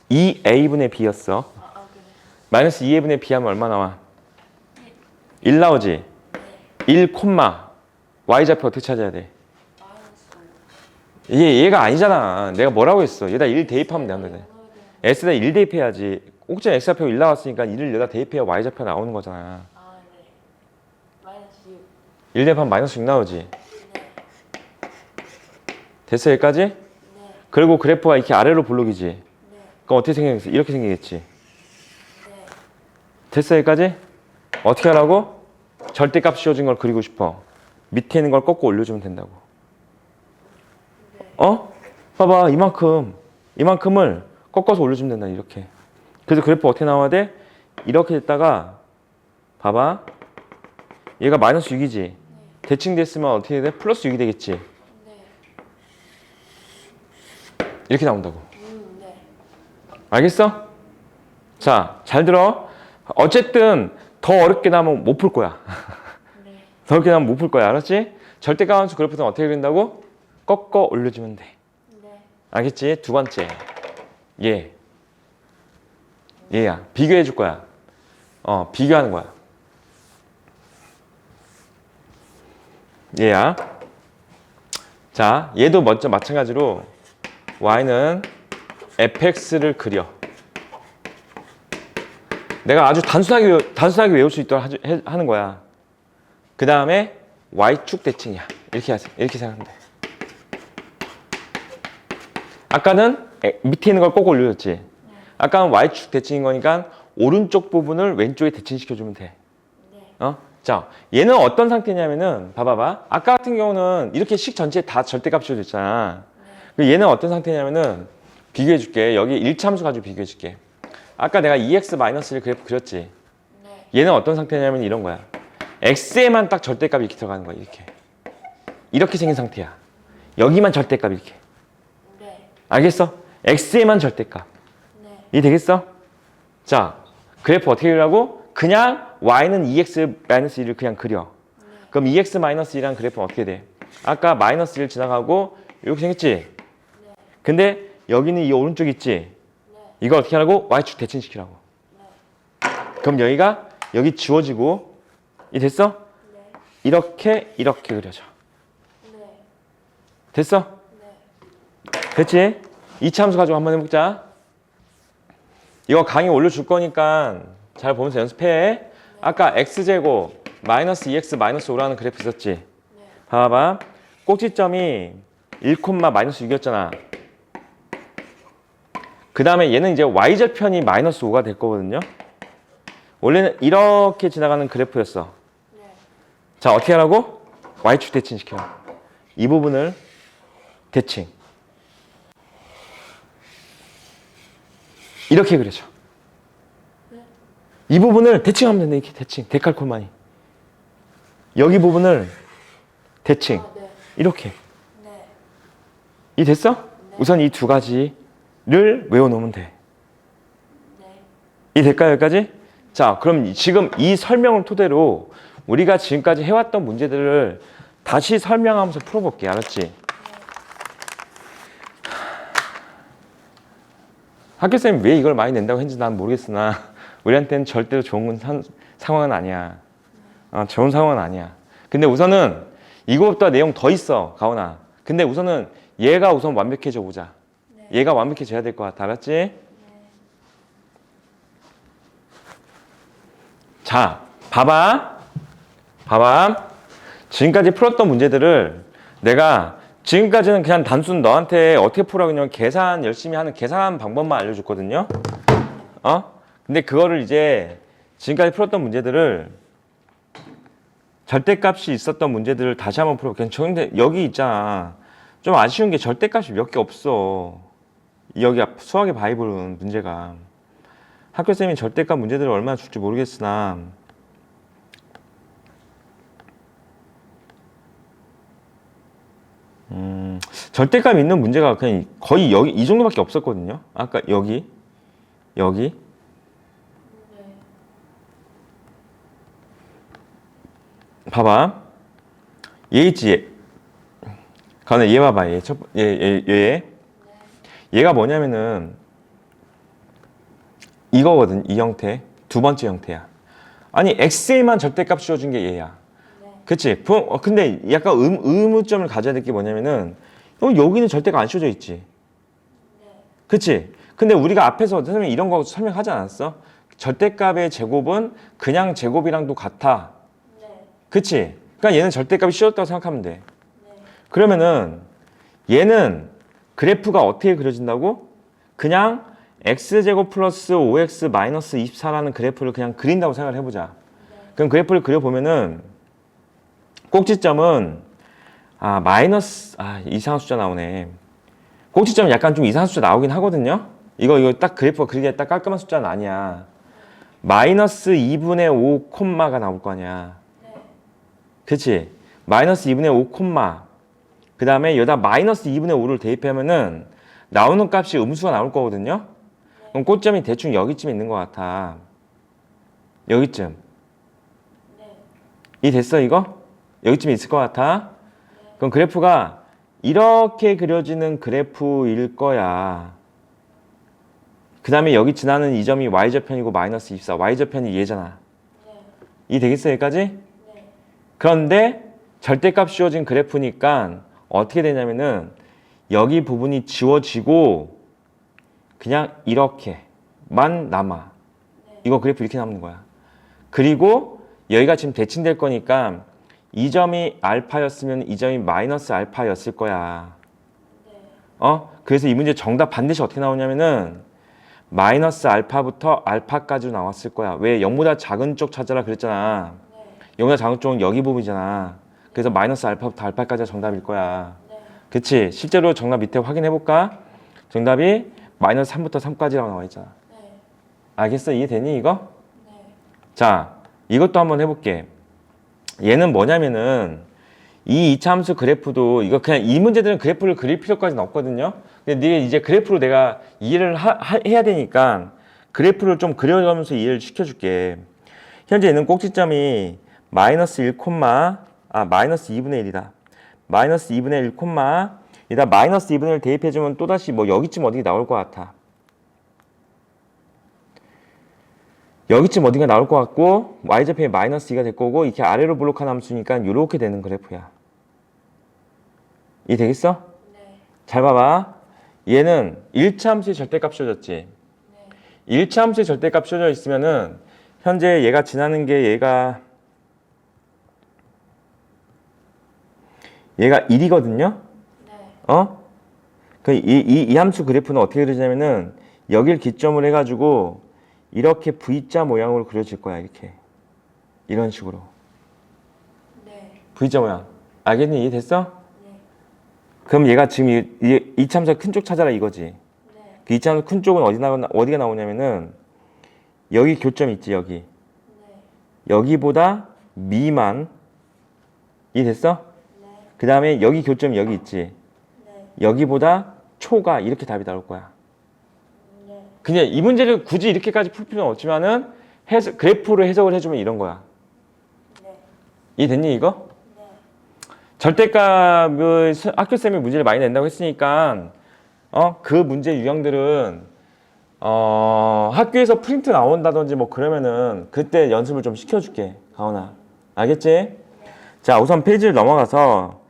A: 2a분의 b였어.
B: 그래.
A: 마이너스 2a분의 b 하면 얼마 나와? 1 나오지? 1 콤마 y좌표 어떻게 찾아야 돼?
B: 마이너스 5.
A: 얘가 아니잖아. 내가 뭐라고 했어? 얘다 1 대입하면 되는데. s에다 1 대입해야지. 꼭지점 x좌표 1 나왔으니까 1을 여기다 대입해야 y좌표 나오는 거잖아.
B: 아, 네. 마이너스 6.
A: 1 대입하면 마이너스 6 나오지?
B: 네.
A: 됐어 여기까지?
B: 네.
A: 그리고 그래프가 이렇게 아래로 블록이지?
B: 네.
A: 그럼 어떻게 생기겠어? 이렇게 생기겠지?
B: 네.
A: 됐어 여기까지? 어떻게 하라고? 절대값 씌워진 걸 그리고 싶어. 밑에 있는 걸 꺾고 올려주면 된다고. 봐봐 이만큼을 꺾어서 올려주면 된다 이렇게. 그래서 그래프 어떻게 나와야 돼? 이렇게 됐다가 봐봐 얘가 마이너스 6이지? 대칭됐으면 어떻게 돼? 플러스 6이 되겠지?
B: 네.
A: 이렇게 나온다고.
B: 네.
A: 알겠어? 자, 잘 들어. 어쨌든 더 어렵게 나오면 못 풀 거야.
B: 네.
A: 더 어렵게 나오면 못 풀 거야. 알았지? 절대값함수 그래프는 어떻게 그린다고? 꺾어 올려주면 돼.
B: 네.
A: 알겠지? 두 번째. 얘야. 비교해 줄 거야. 비교하는 거야. 얘야. 자, 얘도 먼저 마찬가지로 y는 fx를 그려. 내가 아주 단순하게 외울 수 있도록 하는 거야. 그 다음에 y축 대칭이야. 이렇게 생각하면 돼. 아까는 밑에 있는 걸 꼭 올려줬지. 아까는 y축 대칭인 거니까 오른쪽 부분을 왼쪽에 대칭시켜주면 돼.
B: 네.
A: 자, 얘는 어떤 상태냐면은 봐봐. 아까 같은 경우는 이렇게 식 전체에 다 절대값 씌워줬잖아. 얘는 어떤 상태냐면은 비교해줄게. 여기 1차 함수 가지고 비교해줄게. 아까 내가 2x-1을 그래프 그렸지.
B: 네.
A: 얘는 어떤 상태냐면 이런 거야. x에만 딱 절대값이 이렇게 들어가는 거야. 이렇게 생긴 상태야. 여기만 절대값 이렇게.
B: 네.
A: 알겠어? x에만 절대값.
B: 네.
A: 이해 되겠어? 자, 그래프 어떻게 그리라고? 그냥 y는 2x-1을 그냥 그려. 그럼 2x-1이라는 그래프는 어떻게 돼? 아까 마이너스 1 지나가고 이렇게 생겼지? 근데 여기는 이 오른쪽 있지? 이걸 어떻게 하라고? y축 대칭시키라고. 그럼 여기 지워지고 이 됐어?
B: 네.
A: 이렇게 그려져.
B: 네.
A: 됐어?
B: 네.
A: 됐지? 2차 함수 가지고 한번 해보자. 이거 강의 올려줄 거니까 잘 보면서 연습해. 아까 x제곱 마이너스 2x 마이너스 5라는 그래프 있었지?
B: 네.
A: 봐봐. 꼭지점이 1, 마이너스 6이었잖아. 그 다음에 얘는 이제 y절편이 마이너스 5가 될 거거든요. 원래는 이렇게 지나가는 그래프였어.
B: 네.
A: 자, 어떻게 하라고? y축 대칭시켜. 이 부분을 대칭. 이렇게 그려줘.
B: 네.
A: 이 부분을 대칭하면 된다. 이렇게 대칭. 데칼코마니. 여기 부분을 대칭.
B: 아, 네.
A: 이렇게.
B: 네.
A: 이 됐어?
B: 네.
A: 우선 이 두 가지를 외워놓으면 돼.
B: 네.
A: 이 될까요? 여기까지? 자, 그럼 지금 이 설명을 토대로 우리가 지금까지 해왔던 문제들을 다시 설명하면서 풀어볼게. 알았지? 학교쌤이 왜 이걸 많이 낸다고 했는지 난 모르겠으나 우리한테는 절대로 좋은 상황은 아니야. 좋은 상황은 아니야. 근데 우선은 이거보다 내용 더 있어, 가온아. 근데 우선은 얘가 우선 완벽해져 보자.
B: 네.
A: 얘가 완벽해져야 될 것 같아. 알았지?
B: 네.
A: 자, 봐봐. 지금까지 풀었던 문제들을 내가 지금까지는 그냥 단순 너한테 어떻게 풀라고 그냥 계산 열심히 하는 계산 방법만 알려줬거든요. 근데 그거를 이제 지금까지 풀었던 문제들을 절대값이 있었던 문제들을 다시 한번 풀어볼게. 근데 여기 있잖아. 좀 아쉬운 게 절대값이 몇 개 없어. 여기 수학의 바이블은 문제가. 학교쌤이 절대값 문제들을 얼마나 줄지 모르겠으나 절대값 있는 문제가 그냥 거의 여기 이 정도밖에 없었거든요. 아까 여기
B: 네.
A: 봐봐. 얘 있지 얘. 가은아 얘 봐봐 얘. 얘가 뭐냐면은 이거거든. 이 형태. 두 번째 형태야. 아니 x에만 절대값 씌워준 게 얘야.
B: 네.
A: 그치? 근데 약간 의무점을 가져야 될 게 뭐냐면은 여기는 절대가 안 씌워져 있지.
B: 네.
A: 그치? 근데 우리가 앞에서 선생님이 이런 거 설명하지 않았어? 절대값의 제곱은 그냥 제곱이랑도 같아.
B: 네.
A: 그치? 그러니까 얘는 절대값이 씌워졌다고 생각하면 돼.
B: 네.
A: 그러면은 얘는 그래프가 어떻게 그려진다고? 그냥 x제곱 플러스 5x 마이너스 24라는 그래프를 그냥 그린다고 생각을 해보자.
B: 네.
A: 그럼 그래프를 그려보면은 꼭지점은 마이너스 이상한 숫자 나오네. 꼭지점은 약간 좀 이상한 숫자 나오긴 하거든요. 이거 딱 그래프가 그리기에 딱 깔끔한 숫자는 아니야. 마이너스 2분의 5 콤마가 나올 거 아니야.
B: 네.
A: 그치? 마이너스 2분의 5 콤마. 그 다음에 여기다 마이너스 2분의 5를 대입하면은 나오는 값이 음수가 나올 거거든요. 그럼 꼭점이 대충 여기쯤 있는 것 같아. 여기쯤.
B: 네.
A: 이 됐어 이거? 여기쯤 있을 것 같아. 그럼 그래프가 이렇게 그려지는 그래프일 거야. 그 다음에 여기 지나는 이 점이 y절편이고 마이너스 24. y절편이 얘잖아.
B: 네.
A: 이 되겠어 여기까지?
B: 네.
A: 그런데 절대값 씌워진 그래프니까 어떻게 되냐면은 여기 부분이 지워지고 그냥 이렇게만 남아.
B: 네.
A: 이거 그래프 이렇게 남는 거야. 그리고 여기가 지금 대칭될 거니까 이 점이 알파였으면 이 점이 마이너스 알파였을 거야.
B: 네.
A: 그래서 이 문제 정답 반드시 어떻게 나오냐면은 마이너스 알파부터 알파까지 나왔을 거야. 왜? 0보다 작은 쪽 찾아라 그랬잖아.
B: 네.
A: 0보다 작은 쪽은 여기 부분이잖아. 그래서 마이너스 알파부터 알파까지가 정답일 거야.
B: 네.
A: 그치? 실제로 정답 밑에 확인해 볼까? 정답이 마이너스 3부터 3까지라고 나와 있잖아.
B: 네.
A: 알겠어? 이해되니 이거?
B: 네.
A: 자, 이것도 한번 해볼게. 얘는 뭐냐면은 이 이차함수 그래프도 이거 그냥 이 문제들은 그래프를 그릴 필요까지는 없거든요. 근데 네가 이제 그래프로 내가 이해를 해야 되니까 그래프를 좀 그려가면서 이해를 시켜줄게. 현재 얘는 꼭지점이 마이너스 1, 마이너스 2분의 1이다. 마이너스 2분의 1, 이다 마이너스 2분의 1 대입해주면 또다시 뭐 여기쯤 어디 나올 것 같아. 여기쯤 어딘가 나올 것 같고 y좌표에 마이너스 2가 될 거고 이렇게 아래로 블록한 함수니까 이렇게 되는 그래프야. 이 되겠어?
B: 네.
A: 잘 봐봐. 얘는 1차 함수의 절대값 씌워졌지.
B: 네.
A: 1차 함수의 절대값 씌워져 있으면은 현재 얘가 지나는 게 얘가 1이거든요.
B: 네.
A: 이 함수 그래프는 어떻게 그려지냐면은 여길 기점을 해가지고 이렇게 V자 모양으로 그려질 거야. 이렇게 이런 식으로
B: 네.
A: V자 모양. 알겠니? 이해됐어?
B: 네.
A: 그럼 얘가 지금 이 참수 큰 쪽 찾아라 이거지.
B: 네.
A: 그 이 참수 큰 쪽은 어디가 나오냐면은 여기 교점 있지 여기.
B: 네.
A: 여기보다 미만. 이해됐어?
B: 네.
A: 그 다음에 여기 교점이 여기 있지.
B: 네.
A: 여기보다 초가 이렇게 답이 나올 거야.
B: 네.
A: 그냥 이 문제를 굳이 이렇게까지 풀 필요는 없지만은 그래프로 해석을 해주면 이런 거야.
B: 네.
A: 이해됐니 이거?
B: 네.
A: 절대값을 학교쌤이 문제를 많이 낸다고 했으니까 그 문제 유형들은 학교에서 프린트 나온다든지 뭐 그러면은 그때 연습을 좀 시켜줄게 가온아. 알겠지? 자 우선 페이지를 넘어가서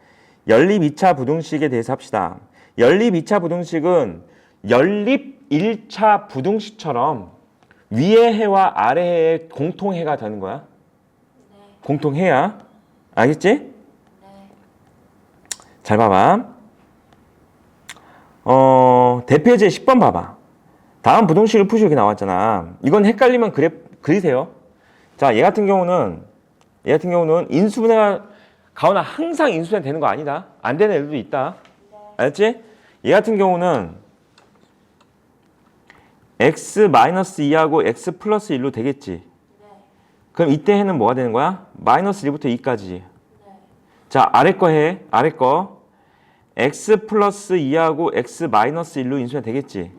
A: 연립 2차 부등식에 대해서 합시다. 연립 2차 부등식은 연립 1차 부등식처럼 위의 해와 아래 해의 공통해가 되는 거야.
B: 네.
A: 공통해야. 알겠지?
B: 네.
A: 잘 봐봐. 대표제 10번 봐봐. 다음 부등식을 푸시 여기 나왔잖아. 이건 헷갈리면 그리세요. 자, 얘 같은 경우는 인수분해가 가오나 항상 인수분해 되는 거 아니다. 안 되는 애들도 있다. 알았지? 얘 같은 경우는 x 마이너스 2하고 x 플러스 1로 되겠지.
B: 네.
A: 그럼 이때 해는 뭐가 되는 거야? 마이너스 1부터 2까지.
B: 네.
A: 자, 아래 거 해. 아래 거. x 플러스 2하고 x 마이너스 1로 인수가 되겠지.
B: 네.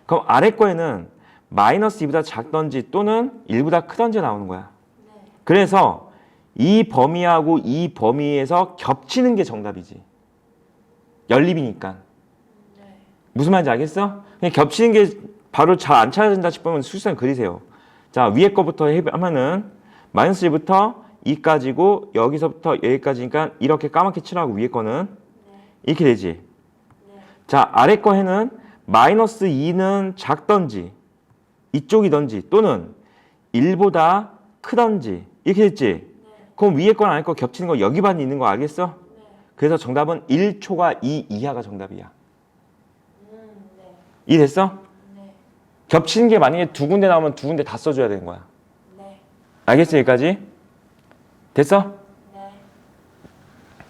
A: 그럼 아래 거에는 마이너스 2보다 작던지 또는 1보다 크던지 나오는 거야.
B: 네.
A: 그래서 이 범위하고 이 범위에서 겹치는 게 정답이지. 연립이니까.
B: 네.
A: 무슨 말인지 알겠어? 그냥 겹치는 게 바로 잘 안 찾아진다 싶으면 수식선 그리세요. 자, 위에 거부터 하면은 마이너스 1부터 2까지고 여기서부터 여기까지니까 이렇게 까맣게 칠하고 위에 거는
B: 네.
A: 이렇게 되지.
B: 네.
A: 자, 아래 거 해는 마이너스 2는 작던지 이쪽이던지 또는 1보다 크던지 이렇게 됐지.
B: 네.
A: 그럼 위에 거랑 아래 거 겹치는 거 여기만 있는 거 알겠어?
B: 네.
A: 그래서 정답은 1초가 2 이하가 정답이야.
B: 네.
A: 이해됐어?
B: 네.
A: 겹치는 게 만약에 두 군데 나오면 두 군데 다 써줘야 되는 거야.
B: 네.
A: 알겠어? 여기까지? 됐어?
B: 네.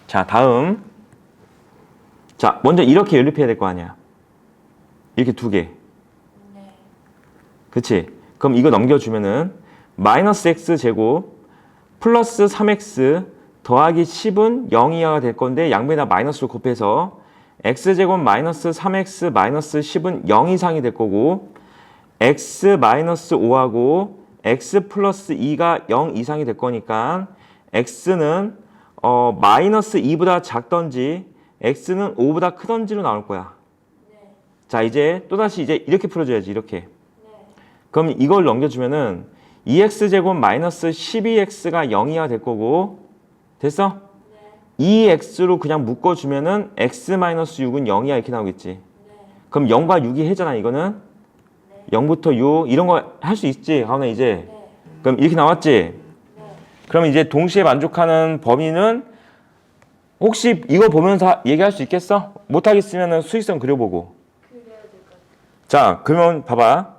A: 자, 다음. 자, 먼저 이렇게 연립해야 될 거 아니야. 이렇게 두 개.
B: 네.
A: 그치? 그럼 이거 넘겨주면은 마이너스 x 제곱 플러스 3x 더하기 10은 0 이하가 될 건데 양변에다 마이너스로 곱해서 x제곱 마이너스 3x 마이너스 10은 0 이상이 될 거고 x 마이너스 5하고 x 플러스 2가 0 이상이 될 거니까 x는 마이너스 2보다 작던지 x는 5보다 크던지로 나올 거야.
B: 네.
A: 자, 이제 또다시 이제 이렇게 풀어줘야지. 이렇게.
B: 네.
A: 그럼 이걸 넘겨주면은 2x제곱 마이너스 12x가 0 이하 될 거고 됐어?
B: 네.
A: 2x로 그냥 묶어주면은 x 마이너스 6은 0 이하 이렇게 나오겠지.
B: 네.
A: 그럼 0과 6이 해잖아. 이거는
B: 네.
A: 0부터 6 이런 거 할 수 있지. 가은아 이제.
B: 네.
A: 그럼 이렇게 나왔지.
B: 네.
A: 그럼 이제 동시에 만족하는 범위는 혹시 이거 보면서 얘기할 수 있겠어? 못하겠으면 수익선 그려보고.
B: 그려야 될 것 같아요.
A: 자, 그러면 봐봐.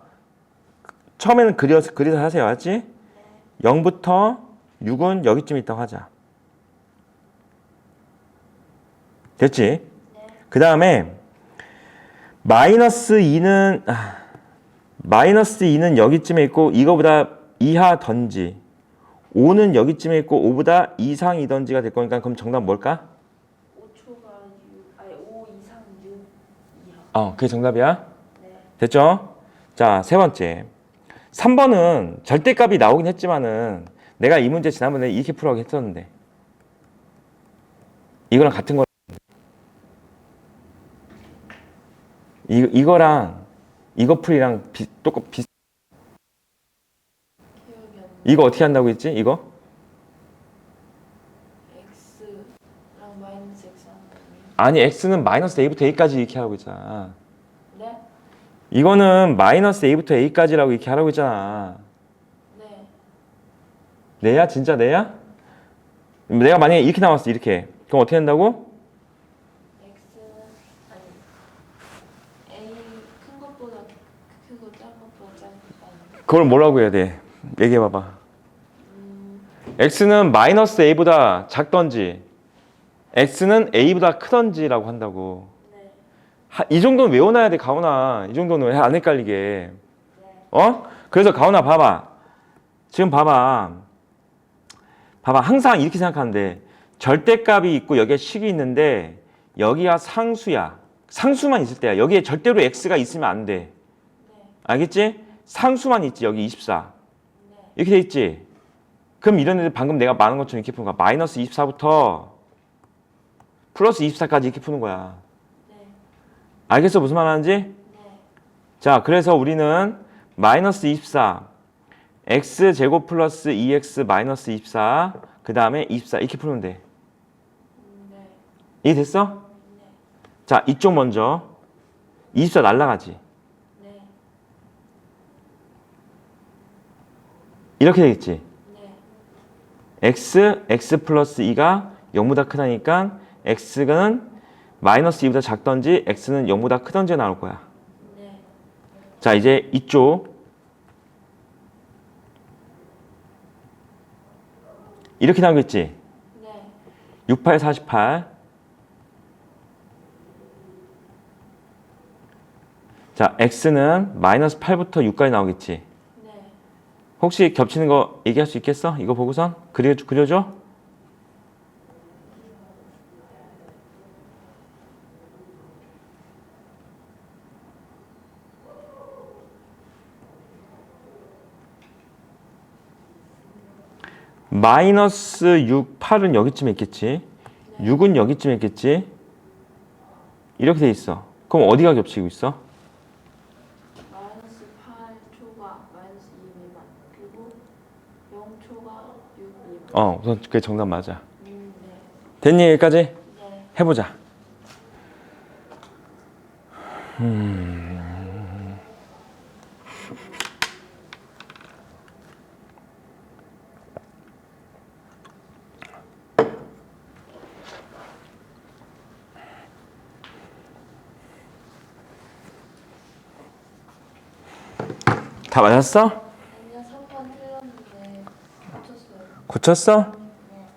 A: 처음에는 그려서 하세요. 알았지? 0부터 6은 여기쯤 있다고 하자. 됐지?
B: 네.
A: 그 다음에 마이너스 2는 여기쯤에 있고 이거보다 이하던지 5는 여기쯤에 있고 5보다 이상이던지가 될 거니까 그럼 정답 뭘까?
B: 5초가 6, 아니 5 이상 6 이하.
A: 그게 정답이야.
B: 네.
A: 됐죠? 자, 세 번째. 3번은 절대값이 나오긴 했지만은 내가 이 문제 지난번에 이렇게 풀어가긴 했었는데 이거랑 같은 거 이거랑 이거 풀이랑 똑같 비슷.
B: 기억이 안 나.
A: 이거 어떻게 한다고 했지? 이거?
B: x랑 마이너스 x 하는 거예요.
A: 아니 x는 마이너스 a부터 a까지 이렇게 하라고 했잖아.
B: 네.
A: 이거는 마이너스 a부터 a까지라고 이렇게 하라고 했잖아.
B: 네.
A: 내야? 진짜 내야? 내가 만약에 이렇게 나왔어. 이렇게. 그럼 어떻게 한다고?
B: x는 아니 a 큰 것보다 크고 작은 것보다 작은 거.
A: 그걸 뭐라고 해야 돼? 얘기해봐봐. x는 마이너스 a보다 작던지 x는 a보다 크던지라고 한다고.
B: 네.
A: 이 정도는 외워놔야 돼, 가온아. 이 정도는 안 헷갈리게.
B: 네.
A: 그래서 가온아 봐봐. 지금 봐봐. 항상 이렇게 생각하는데 절대값이 있고 여기에 식이 있는데 여기가 상수야. 상수만 있을 때야. 여기에 절대로 x가 있으면 안 돼.
B: 네.
A: 알겠지? 상수만 있지. 여기 24.
B: 네.
A: 이렇게 돼 있지. 그럼 이런 애들 방금 내가 말한 것처럼 이렇게 푸는 거야. 마이너스 24부터 플러스 24까지 이렇게 푸는 거야.
B: 네.
A: 알겠어? 무슨 말 하는지?
B: 네.
A: 자, 그래서 우리는 마이너스 24 x제곱 플러스 2x 마이너스 24 그 다음에 24 이렇게 풀면 돼.
B: 네.
A: 이해됐어?
B: 네.
A: 자, 이쪽 먼저 24 날라가지.
B: 네.
A: 이렇게 되겠지.
B: 네.
A: x 플러스 2가 0보다 크다니까 x는 마이너스 2보다 작던지 x는 0보다 크던지 나올 거야.
B: 네.
A: 자, 이제 이쪽 이렇게 나오겠지.
B: 네.
A: 68, 48 자, x는 마이너스 8부터 6까지 나오겠지.
B: 네.
A: 혹시 겹치는 거 얘기할 수 있겠어? 이거 보고선 그려줘. 마이너스 6, 8은 여기쯤에 있겠지. 6은 여기쯤에 있겠지. 이렇게 돼 있어. 그럼 어디가 겹치고 있어?
B: 마이너스 8초가 마이너스 2 미만 그리고 0초가 6 미만.
A: 우선 그게 정답 맞아.
B: 네.
A: 됐니 여기까지?
B: 네.
A: 해보자. 다 맞았어?
B: 아니요 3번 틀렸는데 맞췄어요.
A: 고쳤어?
B: 네.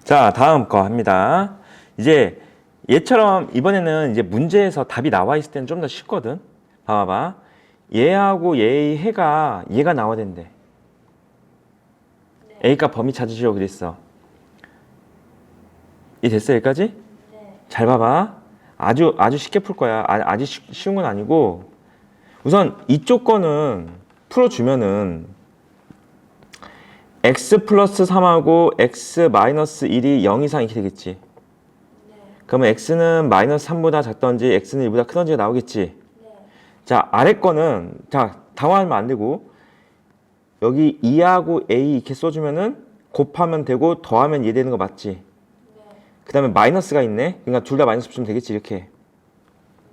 A: 자, 다음 거 합니다. 이제 얘처럼 이번에는 이제 문제에서 답이 나와 있을 때는 좀 더 쉽거든. 봐봐. 얘하고 얘의 해가 얘가 나와야 된대.
B: 네.
A: A값 범위 찾으시려고 그랬어. 이 됐어 여기까지?
B: 네.
A: 잘 봐봐. 아주 쉽게 풀 거야. 아주 쉬운 건 아니고 우선 이쪽 거는 풀어주면은 x 플러스 3하고 x 마이너스 1이 0 이상 이렇게 되겠지.
B: 네.
A: 그러면 x는 마이너스 3보다 작던지 x는 1보다 크던지가 나오겠지.
B: 네.
A: 자, 아래 거는 자 당황하면 안 되고 여기 2하고 a 이렇게 써주면은 곱하면 되고 더하면 얘 되는 거 맞지?
B: 네.
A: 그 다음에 마이너스가 있네. 그러니까 둘 다 마이너스 붙이면 되겠지 이렇게.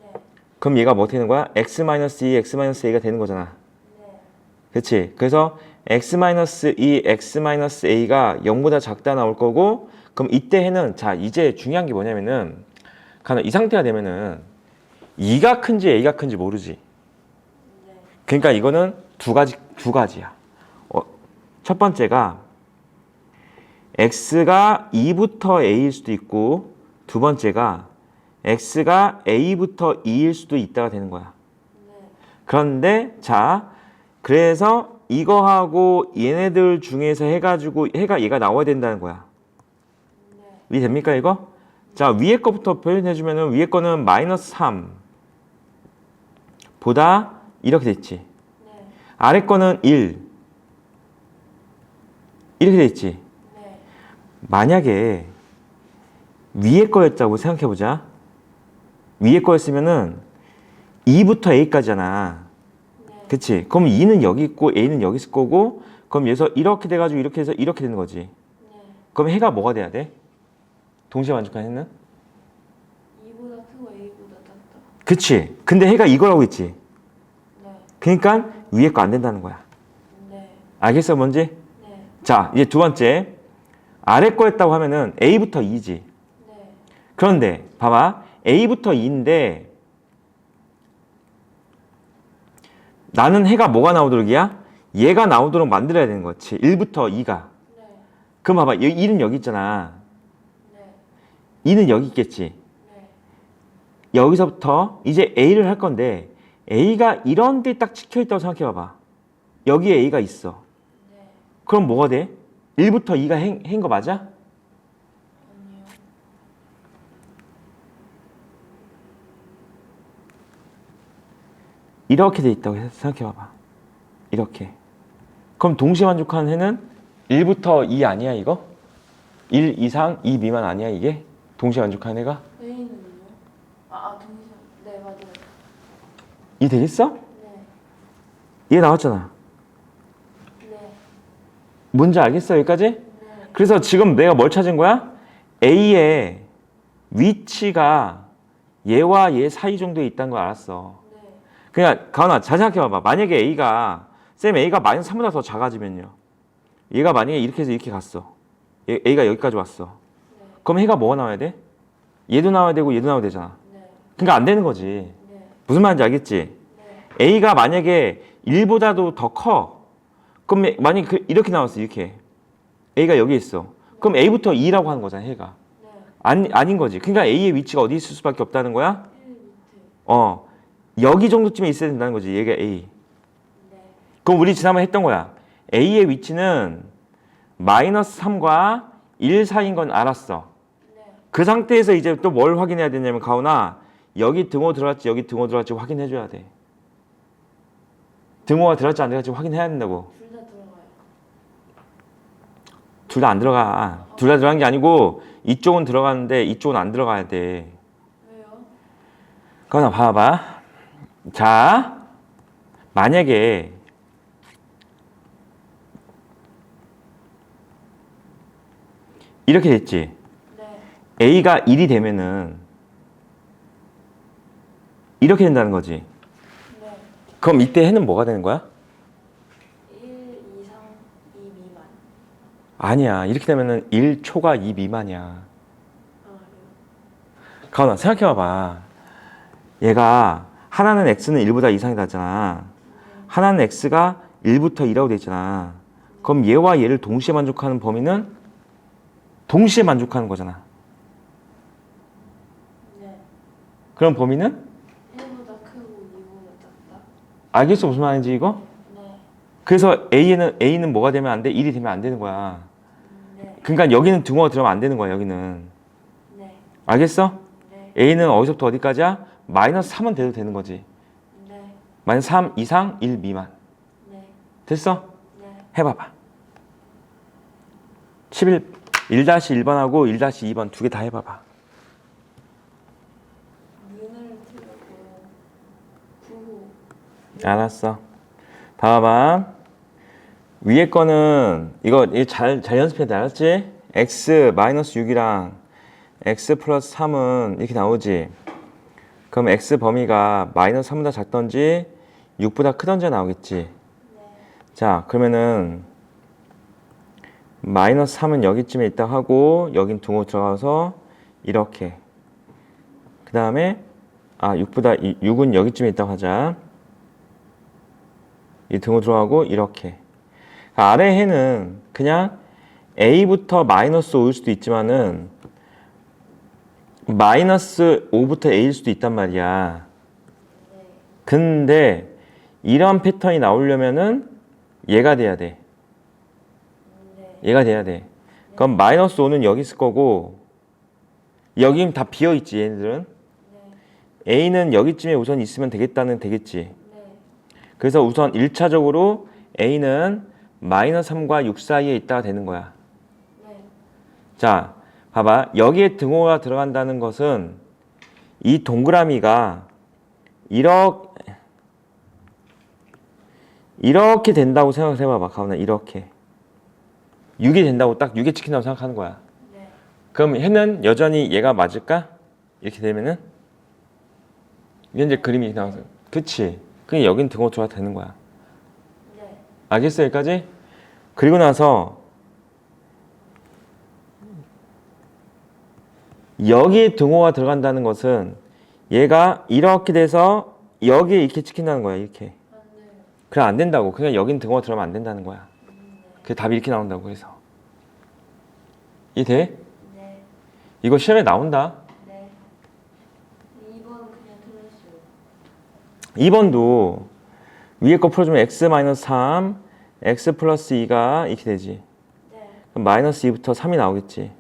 B: 네.
A: 그럼 얘가 뭐 되는 거야? x 마이너스 2, x 마이너스 a가 되는 거잖아.
B: 네.
A: 그렇지? 그래서 x 마이너스 2, x 마이너스 a가 0보다 작다 나올 거고 그럼 이때 해는 자 이제 중요한 게 뭐냐면은 가는 이 상태가 되면은 2가 큰지 a가 큰지 모르지.
B: 네.
A: 그러니까 이거는 두 가지야. 첫 번째가 x가 2부터 a일 수도 있고 두 번째가 x가 a부터 2일 수도 있다가 되는 거야.
B: 네.
A: 그런데 자 그래서 이거하고 얘네들 중에서 해가지고 해가 얘가 나와야 된다는 거야.
B: 네.
A: 이해됩니까 이거? 자 위에 거부터 표현해주면은 위에 거는 마이너스 3 보다 이렇게 됐지.
B: 네.
A: 아래 거는 1 이렇게 됐지.
B: 네.
A: 만약에 위에 거였다고 생각해보자. 위에 거였으면은 2부터 a까지잖아.
B: 네.
A: 그치? 그럼 2는 여기 있고 a는 여기 있을 거고 그럼 여기서 이렇게 돼가지고 이렇게 해서 이렇게 되는 거지.
B: 네.
A: 그럼 해가 뭐가 돼야 돼? 동시에 만족하는 해는?
B: 2보다 크고 A보다 작다.
A: 그치? 근데 해가 이거라고 있지.
B: 네.
A: 그러니까 위에 거 안 된다는 거야.
B: 네.
A: 알겠어 뭔지?
B: 네.
A: 자 이제 두 번째 아래 거였다고 하면은 a부터 2지.
B: 네.
A: 그런데 봐봐 a부터 2인데 나는 해가 뭐가 나오도록이야? 얘가 나오도록 만들어야 되는 거지. 1부터 2가.
B: 네.
A: 그럼 봐봐 1은 여기 있잖아.
B: 네.
A: 2는 여기 있겠지.
B: 네.
A: 여기서부터 이제 a를 할 건데 a가 이런 데 딱 찍혀 있다고 생각해 봐봐. 여기에 a가 있어.
B: 네.
A: 그럼 뭐가 돼? 1부터 2가 해인 거 맞아?
B: 아니요.
A: 이렇게 돼 있다고 생각해 봐봐. 이렇게. 그럼 동시에 만족하는 해는 1부터 2 아니야 이거? 1 이상 2 미만 아니야 이게? 동시에 만족하는 해가?
B: A는요? 동시에. 네, 맞아요.
A: 이 되겠어?
B: 네.
A: 얘 나왔잖아.
B: 네.
A: 뭔지 알겠어 여기까지?
B: 네.
A: 그래서 지금 내가 뭘 찾은 거야? A의 위치가 얘와 얘 사이 정도에 있다는 걸 알았어.
B: 네.
A: 그냥 가은아 잘 생각해 봐봐. 만약에 A가 마이너스 3보다 더 작아지면요. 얘가 만약에 이렇게 해서 이렇게 갔어. A가 여기까지 왔어.
B: 네.
A: 그럼 해가 뭐가 나와야 돼? 얘도 나와야 되고 얘도 나와야 되잖아.
B: 네.
A: 그러니까 안 되는 거지.
B: 네.
A: 무슨 말인지 알겠지?
B: 네.
A: A가 만약에 1보다도 더 커. 그럼 만약에 이렇게 나왔어. 이렇게. A가 여기 있어. 그럼 A부터 2라고 하는 거잖아, 해가.
B: 네.
A: 아닌 거지. 그러니까 A의 위치가 어디 있을 수밖에 없다는 거야?
B: 1 밑에.
A: 여기 정도쯤에 있어야 된다는 거지. 얘가 A.
B: 네.
A: 그럼 우리 지난번에 했던 거야. A의 위치는 마이너스 3과 1 사이인 건 알았어.
B: 네.
A: 그 상태에서 이제 또 뭘 확인해야 되냐면 가훈아, 여기 등호 들어갔지, 여기 등호 들어갔지 확인해줘야 돼. 등호가 들어갔지 안 들어갔지 확인해야 된다고.
B: 둘 다 들어가요.
A: 둘 다 안 들어가. 둘 다 들어간 게 아니고 이쪽은 들어가는데 이쪽은 안 들어가야 돼.
B: 왜요?
A: 가훈아 봐봐. 자, 만약에 이렇게 됐지.
B: 네.
A: A가 1이 되면은 이렇게 된다는 거지.
B: 네.
A: 그럼 이때 해는 뭐가 되는 거야?
B: 1 이상 2 미만.
A: 아니야. 이렇게 되면은 1초가 2 미만이야.
B: 아, 그래요?
A: 가훈아 생각해봐봐. 얘가 하나는 x는 1보다 이상이 다잖아. 하나는 x가 1부터 2라고 돼 있잖아. 그럼 얘와 얘를 동시에 만족하는 범위는 동시에 만족하는 거잖아.
B: 네.
A: 그럼 범위는?
B: 1보다 크고 2보다 작다.
A: 알겠어 무슨 말인지 이거?
B: 네.
A: 그래서 A는 뭐가 되면 안 돼? 1이 되면 안 되는 거야.
B: 네.
A: 그러니까 여기는 등호가 들어가면 안 되는 거야 여기는.
B: 네.
A: 알겠어?
B: 네.
A: A는 어디서부터 어디까지야? 마이너스 3은 돼도 되는 거지.
B: 네.
A: 마이너스 3 이상 1 미만.
B: 네.
A: 됐어?
B: 네.
A: 해봐봐. 1-1번하고 1-2번 두 개 다 해봐봐.
B: 문을 틀렸고요. 9호.
A: 알았어. 봐봐. 위에 거는 이거 잘 연습해야 돼. 알았지? x 마이너스 6이랑 x 플러스 3은 이렇게 나오지. 그럼 x 범위가 마이너스 3보다 작던지 6보다 크던지 나오겠지.
B: 네.
A: 자, 그러면은 마이너스 3은 여기쯤에 있다 하고 여긴 등호 들어가서 이렇게. 그 다음에 6은 여기쯤에 있다고 하자. 이 등호 들어가고 이렇게. 아래 해는 그냥 A부터 마이너스 5일 수도 있지만은 마이너스 5부터 A일 수도 있단 말이야.
B: 네.
A: 근데 이런 패턴이 나오려면은 얘가 돼야 돼.
B: 네.
A: 얘가 돼야 돼. 그럼 마이너스 5는 여기 있을 거고 여기는 다 비어 있지 얘네들은.
B: 네.
A: A는 여기쯤에 우선 있으면 되겠지.
B: 네.
A: 그래서 우선 1차적으로 A는 마이너스 3과 6 사이에 있다가 되는 거야.
B: 네.
A: 자, 봐봐. 여기에 등호가 들어간다는 것은 이 동그라미가 이렇게 된다고 생각을 해봐봐. 가훈아, 이렇게. 6이 된다고 딱 6에 찍힌다고 생각하는 거야.
B: 네.
A: 그럼 해는 여전히 얘가 맞을까? 이렇게 되면은? 이게 이제 그림이 나와서. 그치? 그게 여긴 등호 들어가 되는 거야.
B: 네.
A: 알겠어, 여기까지? 그리고 나서 여기에 등호가 들어간다는 것은 얘가 이렇게 돼서 여기에 이렇게 찍힌다는 거야, 이렇게.
B: 안 돼요.
A: 그래, 안 된다고. 그냥 여긴 등호가 들어가면 안 된다는 거야.
B: 네.
A: 그 답이 이렇게 나온다고, 그래서. 이해 돼?
B: 네.
A: 이거 시험에 나온다.
B: 네. 2번 그냥 틀렸어요.
A: 2번도 위에 거 풀어주면 x-3, x 플러스 2가 이렇게 되지.
B: 네.
A: 그럼 마이너스 2부터 3이 나오겠지.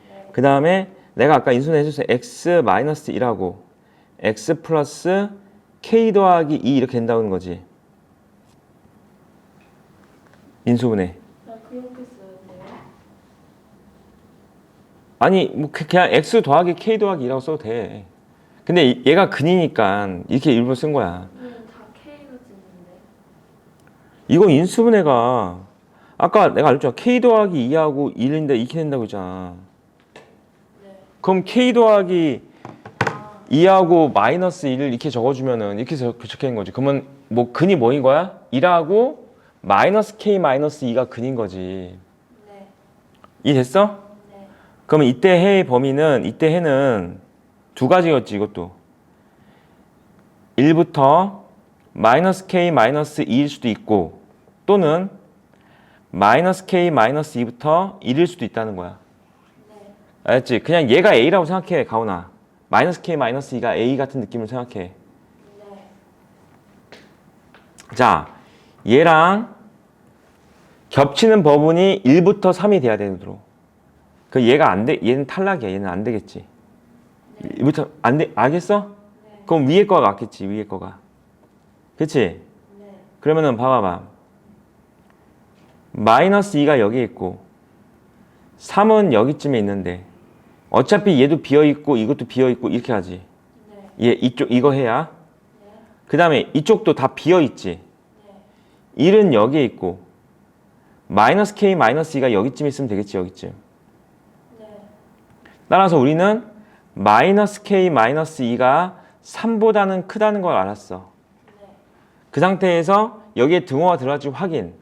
B: 네.
A: 그 다음에 내가 아까 인수분해 해줬어요. x-1하고 x 플러스 k 더하기 2 이렇게 된다는 거지. 인수분해.
B: 나 그렇게 써야 돼요?
A: 아니 뭐 그냥 x 더하기 k 더하기 2라고 써도 돼. 근데 얘가 근이니까 이렇게 일부러 쓴 거야.
B: 그냥 다 K가 찍는데.
A: 이거 인수분해가 아까 내가 알려줬잖아. k 더하기 2하고 1인데 이렇게 된다고 했잖아.
B: 네.
A: 그럼 k 더하기
B: 아,
A: 2하고 마이너스 1을 이렇게 적어주면은 이렇게 적혀있는 거지. 그러면 뭐 근이 뭐인 거야? 1하고 마이너스 k 마이너스 2가 근인 거지.
B: 네.
A: 이해됐어?
B: 네.
A: 그러면 이때 해의 범위는 이때 해는 두 가지였지 이것도. 1부터 마이너스 k 마이너스 2일 수도 있고 또는 마이너스 k 마이너스 2부터 1일 수도 있다는 거야. 알았지? 그냥 얘가 A라고 생각해, 가온아. 마이너스 K 마이너스 2가 A 같은 느낌을 생각해.
B: 네.
A: 자, 얘랑 겹치는 부분이 1부터 3이 돼야 되도록. 그 얘가 안 돼, 얘는 탈락이야. 얘는 안 되겠지.
B: 네.
A: 1부터 안 돼, 알겠어?
B: 네.
A: 그럼 위에 거가 맞겠지, 위에 거가. 그치?
B: 네.
A: 그러면은 봐봐봐. 마이너스 2가 여기 있고 3은 여기쯤에 있는데 어차피 얘도 비어있고 이것도 비어있고 이렇게 하지.
B: 네.
A: 얘 이쪽 이거 해야.
B: 네.
A: 그 다음에 이쪽도 다 비어있지.
B: 네.
A: 1은 여기에 있고 마이너스 K 마이너스 2가 여기쯤 있으면 되겠지, 여기쯤.
B: 네.
A: 따라서 우리는 마이너스 K 마이너스 2가 3보다는 크다는 걸 알았어.
B: 네.
A: 그 상태에서 여기에 등호가 들어갈지 확인.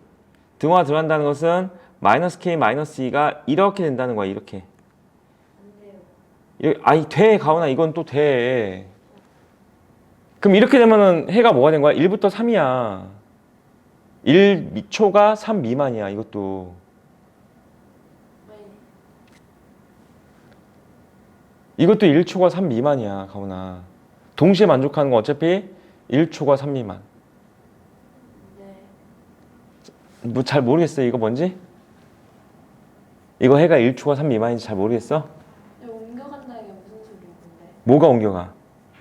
A: 등호가 들어간다는 것은 마이너스 K 마이너스 2가 이렇게 된다는 거야, 이렇게.
B: 안 돼요.
A: 아이, 돼, 가오나. 이건 또 돼. 그럼 이렇게 되면은 해가 뭐가 된 거야? 1부터 3이야. 1초가 3 미만이야, 이것도.
B: 네.
A: 이것도 1초가 3 미만이야, 가오나. 동시에 만족하는 건 어차피 1초가 3 미만.
B: 네.
A: 뭐 잘 모르겠어요. 이거 뭔지? 이거 해가 1초가 3 미만인지 잘 모르겠어?
B: 근데 옮겨간다는 게 무슨 소리예요, 근데?
A: 뭐가 옮겨가?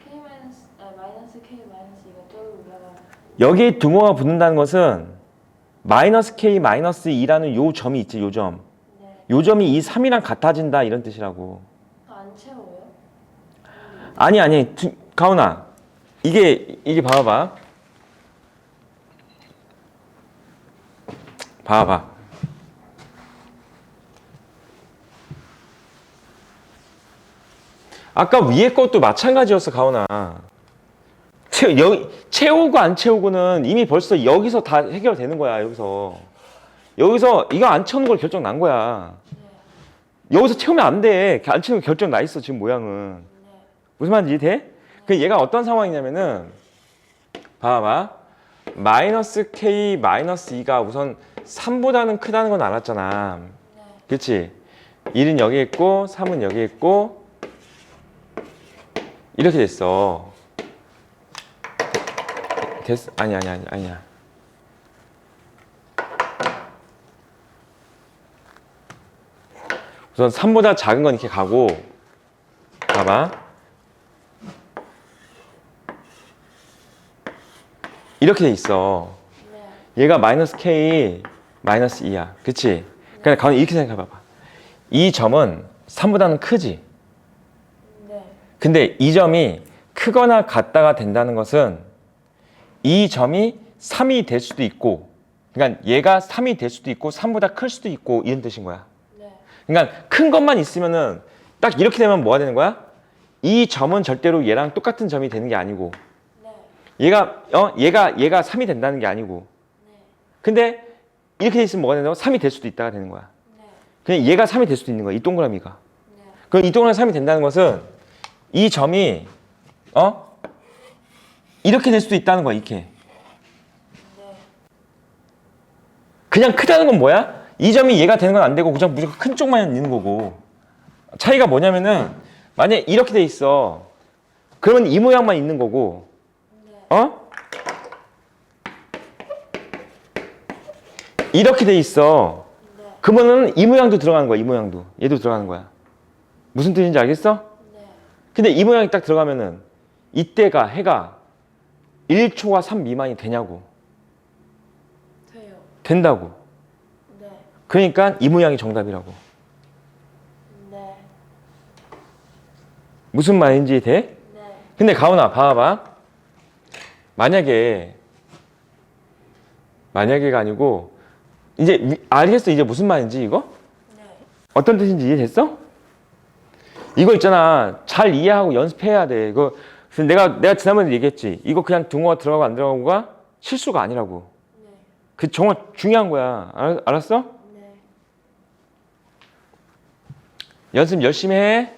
B: K 마이너스 마이너스 K 마이너스 2가 저로 올라가.
A: 여기에 등호가 붙는다는 것은 마이너스 K 마이너스 2라는 요 점이 있지, 요 점.
B: 네.
A: 요 점이 이 3이랑 같아진다 이런 뜻이라고.
B: 안 채워요?
A: 아니 가훈아, 이게 봐봐. 아까 위에 것도 마찬가지였어, 가훈아. 채우고 안 채우고는 이미 벌써 여기서 다 해결되는 거야. 여기서 이거 안 채우는 걸 결정 난 거야.
B: 네.
A: 여기서 채우면 안 돼. 안 채우면 결정 나 있어, 지금 모양은.
B: 네.
A: 무슨 말인지 돼? 그 얘가 어떤 상황이냐면은 봐봐. 마이너스 K 마이너스 2가 우선 3보다는 크다는 건 알았잖아.
B: 네.
A: 그렇지? 1은 여기 있고 3은 여기 있고 이렇게 됐어. 됐어? 아니야. 우선 3보다 작은 건 이렇게 가고 봐봐. 이렇게 돼 있어.
B: 네.
A: 얘가 마이너스 K 마이너스 2야. 그치? 그러니까 가만히 이렇게 생각해봐봐. 이 점은 3보다는 크지?
B: 네.
A: 근데 이 점이 크거나 같다가 된다는 것은 이 점이 3이 될 수도 있고, 그러니까 얘가 3이 될 수도 있고 3보다 클 수도 있고 이런 뜻인 거야.
B: 네.
A: 그러니까 큰 것만 있으면은 딱 이렇게 되면 뭐가 되는 거야? 이 점은 절대로 얘랑 똑같은 점이 되는 게 아니고
B: 네.
A: 얘가 3이 된다는 게 아니고
B: 네.
A: 근데 이렇게 돼 있으면 뭐가 된다고? 3이 될 수도 있다가 되는 거야.
B: 네.
A: 그냥 얘가 3이 될 수도 있는 거야. 이 동그라미가.
B: 네.
A: 그럼 이 동그라미 3이 된다는 것은 이 점이 이렇게 될 수도 있다는 거야. 이렇게.
B: 네.
A: 그냥 크다는 건 뭐야? 이 점이 얘가 되는 건 안 되고 그냥 무조건 큰 쪽만 있는 거고. 차이가 뭐냐면은 만약에 이렇게 돼 있어. 그러면 이 모양만 있는 거고.
B: 네.
A: 이렇게 돼 있어.
B: 네.
A: 그러면은 이 모양도 들어가는 거야. 이 모양도. 얘도 들어가는 거야. 무슨 뜻인지 알겠어?
B: 네.
A: 근데 이 모양이 딱 들어가면은 이때가 해가 1초가 3 미만이 되냐고.
B: 돼요.
A: 된다고.
B: 네.
A: 그러니까 이 모양이 정답이라고.
B: 네.
A: 무슨 말인지 돼?
B: 네.
A: 근데 가훈아 봐봐. 만약에가 아니고 이제 알겠어. 이제 무슨 말인지 이거?
B: 네.
A: 어떤 뜻인지 이해됐어? 이거 있잖아. 잘 이해하고 연습해야 돼. 이거 내가 지난번에 얘기했지. 이거 그냥 등호가 들어가고 안 들어가고가 실수가 아니라고.
B: 네.
A: 그 정말 중요한 거야. 알았어?
B: 네.
A: 연습 열심히 해.